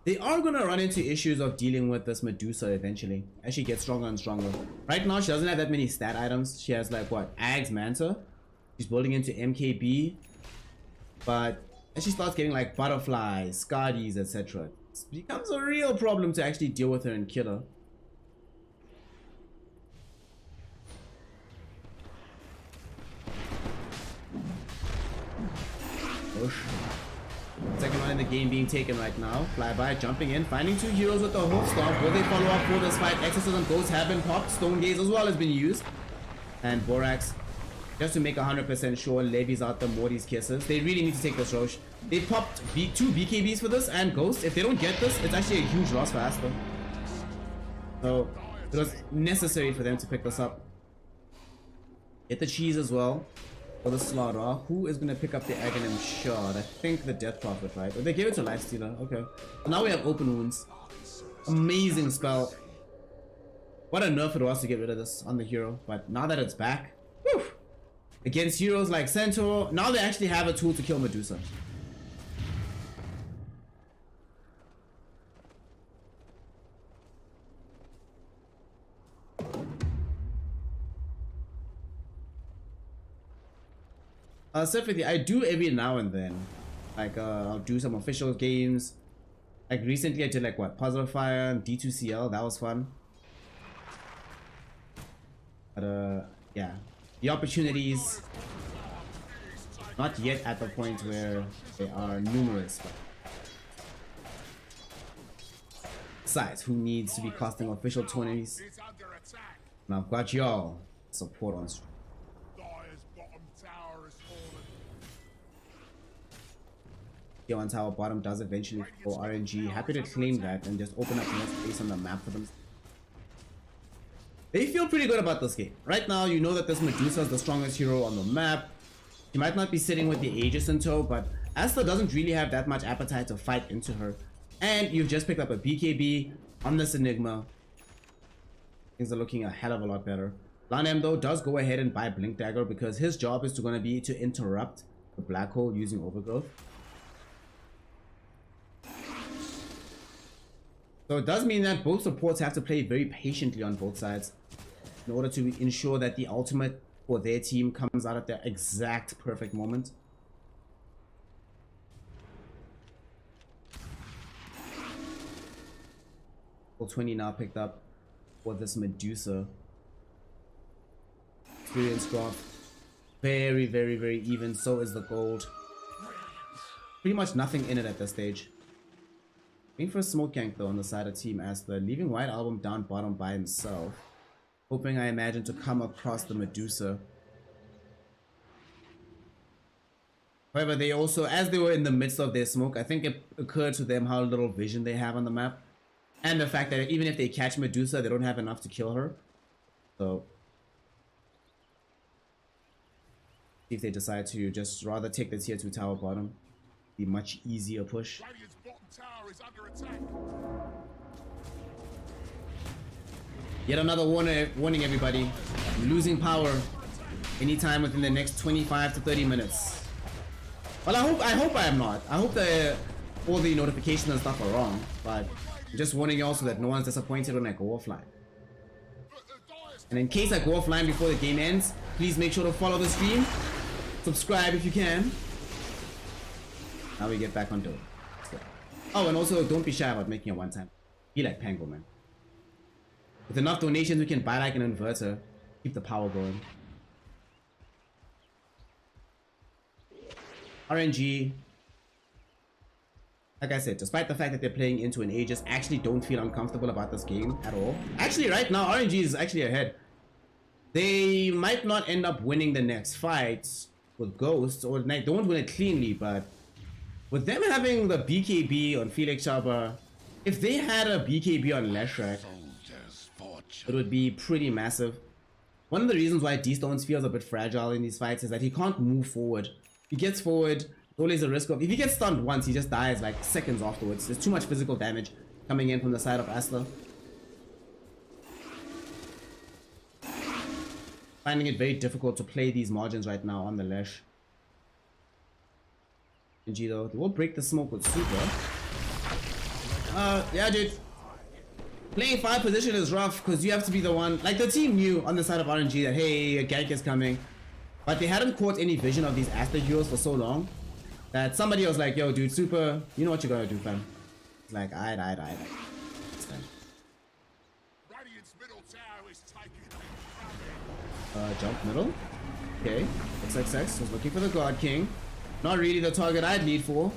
They are gonna run into issues of dealing with this Medusa eventually as she gets stronger and stronger. Right now she doesn't have that many stat items. She has like what? Ags Manta. She's building into MKB. But as she starts getting like butterflies, Scardies, etc., it becomes a real problem to actually deal with her and kill her. Push. Second one in the game being taken right now. Flyby jumping in, finding two heroes with the hoof stomp. Will they follow up for this fight? Exorcism Ghosts have been popped. Stone Gaze as well has been used. And Borax, just to make 100% sure, levies out the Morty's kisses. They really need to take this Roche. They popped two BKBs for this and Ghost. If they don't get this, it's actually a huge loss for Asper. So it was necessary for them to pick this up. Get the cheese as well. For the slaughter, who is gonna pick up the Aghanim shard? I think the Death Prophet, right? Or they gave it to Lifestealer. Okay. So now we have open wounds. Amazing spell. What a nerf it was to get rid of this on the hero, but now that it's back, whew, against heroes like Centaur, now they actually have a tool to kill Medusa. Separately, I do every now and then, like I'll do some official games. Like recently I did like what, Puzzle Fire and D2CL, that was fun. But yeah, the opportunities not yet at the point where they are numerous. But besides, who needs to be casting official tourneys? And I've got y'all support on stream. On tower bottom does eventually for RNG. Happy to claim that and just open up more space on the map for them. They feel pretty good about this game. Right now, you know that this Medusa is the strongest hero on the map. She might not be sitting with the Aegis in tow, but Asta doesn't really have that much appetite to fight into her. And you've just picked up a BKB on this Enigma. Things are looking a hell of a lot better. Lanem though does go ahead and buy Blink Dagger because his job is going to be to interrupt the black hole using Overgrowth. So it does mean that both supports have to play very patiently on both sides in order to ensure that the ultimate for their team comes out at their exact perfect moment. Full 20 now picked up for this Medusa. Experience drop. Very, very, very even. So is the gold. Pretty much nothing in it at this stage. Waiting for a smoke gank though on the side of Team Asta, leaving White Album down bottom by himself. Hoping, I imagine, to come across the Medusa. However, they also, as they were in the midst of their smoke, I think it occurred to them how little vision they have on the map. And the fact that even if they catch Medusa, they don't have enough to kill her. So, if they decide to just rather take the tier 2 tower bottom, be much easier push. Yet another warning everybody, losing power anytime within the next 25 to 30 minutes. Well, I hope I am not. I hope that all the notifications and stuff are wrong, but I'm just warning you also that no one's disappointed when I go offline. And in case I go offline before the game ends, please make sure to follow the stream, subscribe if you can. Now we get back on dough. Oh, and also don't be shy about making a one-time. Be like Pango, man. With enough donations, we can buy like an inverter, keep the power going. RNG Like I said, despite the fact that they're playing into an Aegis, actually don't feel uncomfortable about this game at all. Actually, right now, RNG is actually ahead. They might not end up winning the next fight with Ghosts, or they don't win it cleanly, but with them having the BKB on Felix Chaba, if they had a BKB on Leshrac, it would be pretty massive. One of the reasons why D-Stones feels a bit fragile in these fights is that he can't move forward. He gets forward, there's always a risk of, if he gets stunned once, he just dies like seconds afterwards. There's too much physical damage coming in from the side of Asta. Finding it very difficult to play these margins right now on the Lesh. NG though, they will break the smoke with super. Yeah dude. Playing 5 position is rough because you have to be the one, like the team knew on the side of RNG that hey, a gank is coming. But they hadn't caught any vision of these Asta heroes for so long that somebody was like, yo dude, super, you know what you gotta do fam. It's like, aight. Radiant's middle tower is taken. Jump middle. Okay. XXX was looking for the God King. Not really the target I'd need for.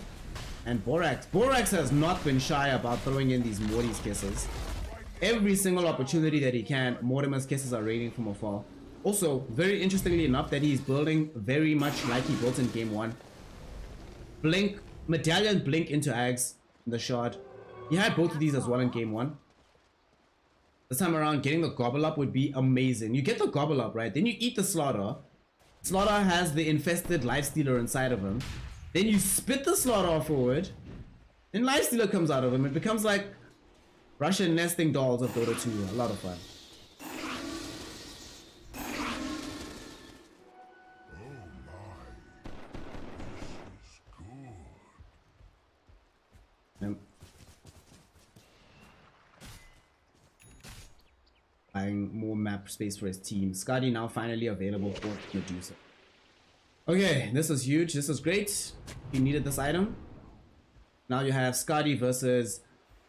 And Borax. Borax has not been shy about throwing in these Morty's kisses. Every single opportunity that he can, Mortimer's kisses are raining from afar. Also, very interestingly enough, that he's building very much like he built in game 1. Blink, Medallion Blink into Ags in the shard. He had both of these as well in game 1. This time around, getting the Gobble Up would be amazing. You get the Gobble Up, right? Then you eat the Slaughter. Slaughter has the infested Lifestealer inside of him. Then you spit the Slaughter forward. Then Lifestealer comes out of him. It becomes like Russian nesting dolls of Dota 2. A lot of fun. Buying more map space for his team. Skadi now finally available for Medusa. Okay, this is huge. This is great. He needed this item. Now you have Skadi versus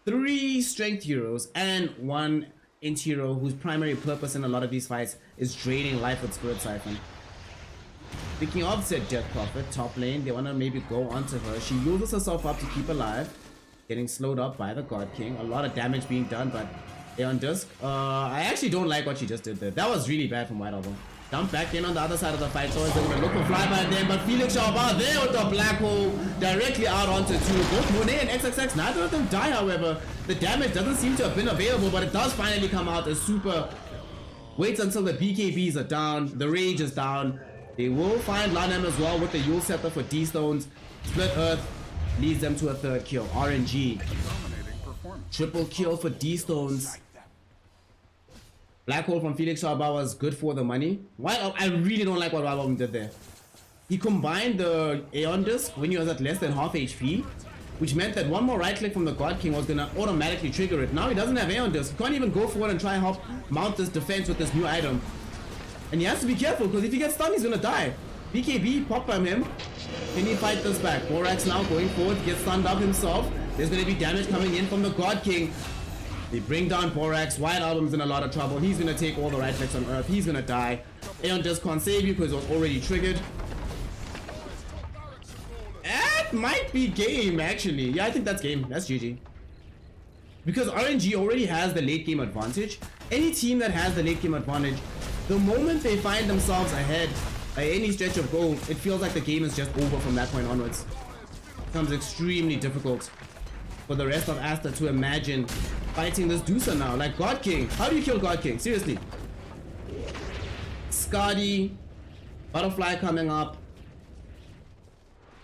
3 strength heroes and 1 int hero whose primary purpose in a lot of these fights is draining life with Spirit Siphon. Speaking of said Death Prophet, top lane, they want to maybe go onto her. She uses herself up to keep alive. Getting slowed up by the God King. A lot of damage being done, but they're on disc. I actually don't like what she just did there. That was really bad from White Album. Jump back in on the other side of the fight. So they're going to look for flyby then, but Felix Chaba there with the black hole directly out onto 2. Both Monet and XXX, neither of them die, however. The damage doesn't seem to have been available, but it does finally come out as super. Waits until the BKBs are down. The rage is down. They will find Lanham as well with the Yule Scepter for D-Stones. Split Earth leads them to a 3rd kill. RNG. Triple kill for D-Stones. Black Hole from Felix Chaba was good for the money. I really don't like what White Album did there. He combined the Aeon Disc when he was at less than half HP, which meant that one more right click from the God King was gonna automatically trigger it. Now he doesn't have Aeon Disc. He can't even go forward and try and help mount this defense with this new item. And he has to be careful because if he gets stunned, he's gonna die. BKB pop on him. Can he fight this back? Borax now going forward, gets stunned up himself. There's gonna be damage coming in from the God King. They bring down Borax. White Album's in a lot of trouble. He's gonna take all the right clicks on Earth. He's gonna die. Aeon just can't save you because it was already triggered. That might be game, actually. Yeah, I think that's game. That's GG. Because RNG already has the late game advantage. Any team that has the late game advantage, the moment they find themselves ahead by any stretch of goal, it feels like the game is just over from that point onwards. It becomes extremely difficult for the rest of Asta to imagine fighting this Dusa now. Like God King. How do you kill God King? Seriously. Skadi. Butterfly coming up.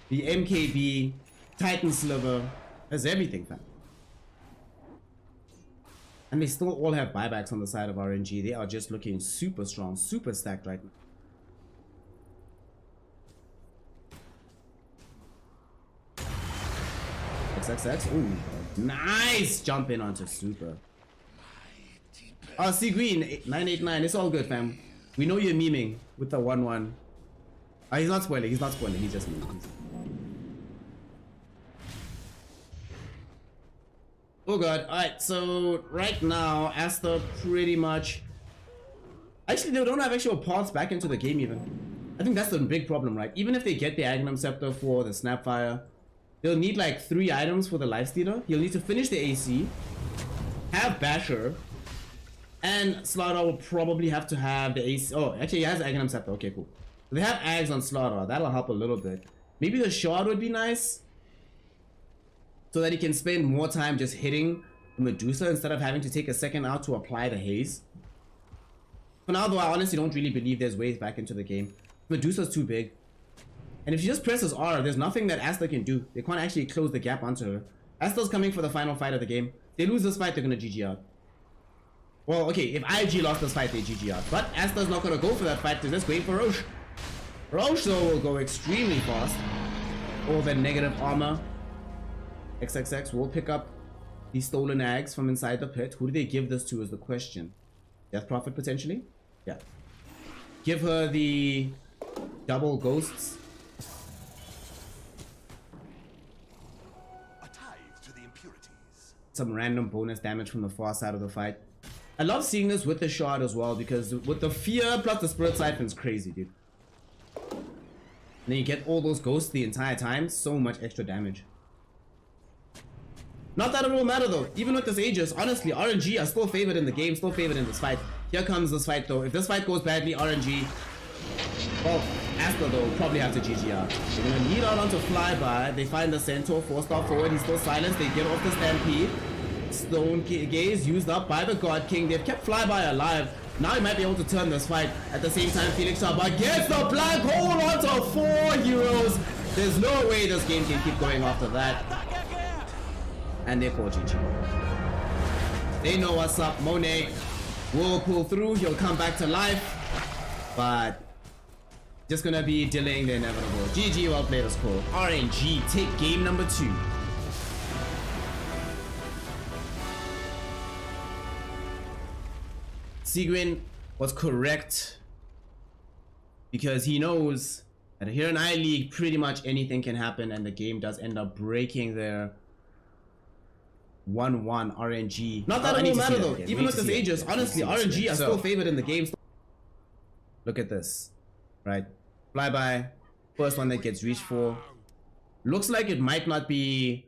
The MKB. Titan Sliver. There's everything, fam. And they still all have buybacks on the side of RNG. They are just looking super strong, super stacked right now. XXX. Ooh, nice jump in onto super. Oh, see green 989. It's all good, fam. We know you're memeing with the 1-1. Oh, he's not spoiling. He's not spoiling. He's just memeing. Oh god. Alright, so right now, Asta pretty much. Actually, they don't have actual paths back into the game even. I think that's the big problem, right? Even if they get the Agnum Scepter for the Snapfire, He'll need like 3 items for the lifestealer. He'll need to finish the AC, have Basher, and Slaughter will probably have to have the AC. Oh, actually he has Aghanim Scepter. Okay, cool. So they have Ags on Slaughter. That'll help a little bit. Maybe the Shard would be nice, so that he can spend more time just hitting Medusa instead of having to take a second out to apply the haze. For now though, I honestly don't really believe there's ways back into the game. Medusa's too big. And if she just presses R, there's nothing that Asta can do. They can't actually close the gap onto her. Asta's coming for the final fight of the game. If they lose this fight, they're gonna GG out. Well, okay, if IG lost this fight, they GG out. But Asta's not gonna go for that fight, they're just waiting for Roche. Roche though will go extremely fast. All the negative armor. XXX will pick up these stolen Ags from inside the pit. Who do they give this to is the question. Death Prophet potentially? Yeah. Give her the double ghosts. A tithe to the impurities. Some random bonus damage from the far side of the fight. I love seeing this with the shard as well, because with the fear plus the spirit siphon's crazy, dude. And then you get all those ghosts the entire time. So much extra damage. Not that it will matter though. Even with this Aegis, honestly, RNG are still favored in the game, still favored in this fight. Here comes this fight though. If this fight goes badly, RNG, well, Asta though will probably have to GG out. They're gonna lead out onto Flyby. They find the Centaur, 4-star forward. He's still silenced. They get off the Stampede. Stone Gaze used up by the God King. They've kept Flyby alive. Now he might be able to turn this fight. At the same time, Felix Shabba gets the black hole onto 4 heroes. There's no way this game can keep going after that. And they call GG. They know what's up. Monet will pull through. He'll come back to life. But just gonna be delaying the inevitable. GG, well played, as cool. RNG take game number 2. Sigwin was correct, because he knows that here in I-League pretty much anything can happen, and the game does end up breaking their 1-1 RNG. Not that it will matter though. Even with this Aegis, honestly, RNG are still favored in the game. Look at this, right? Flyby, first one that gets reached for. Looks like it might not be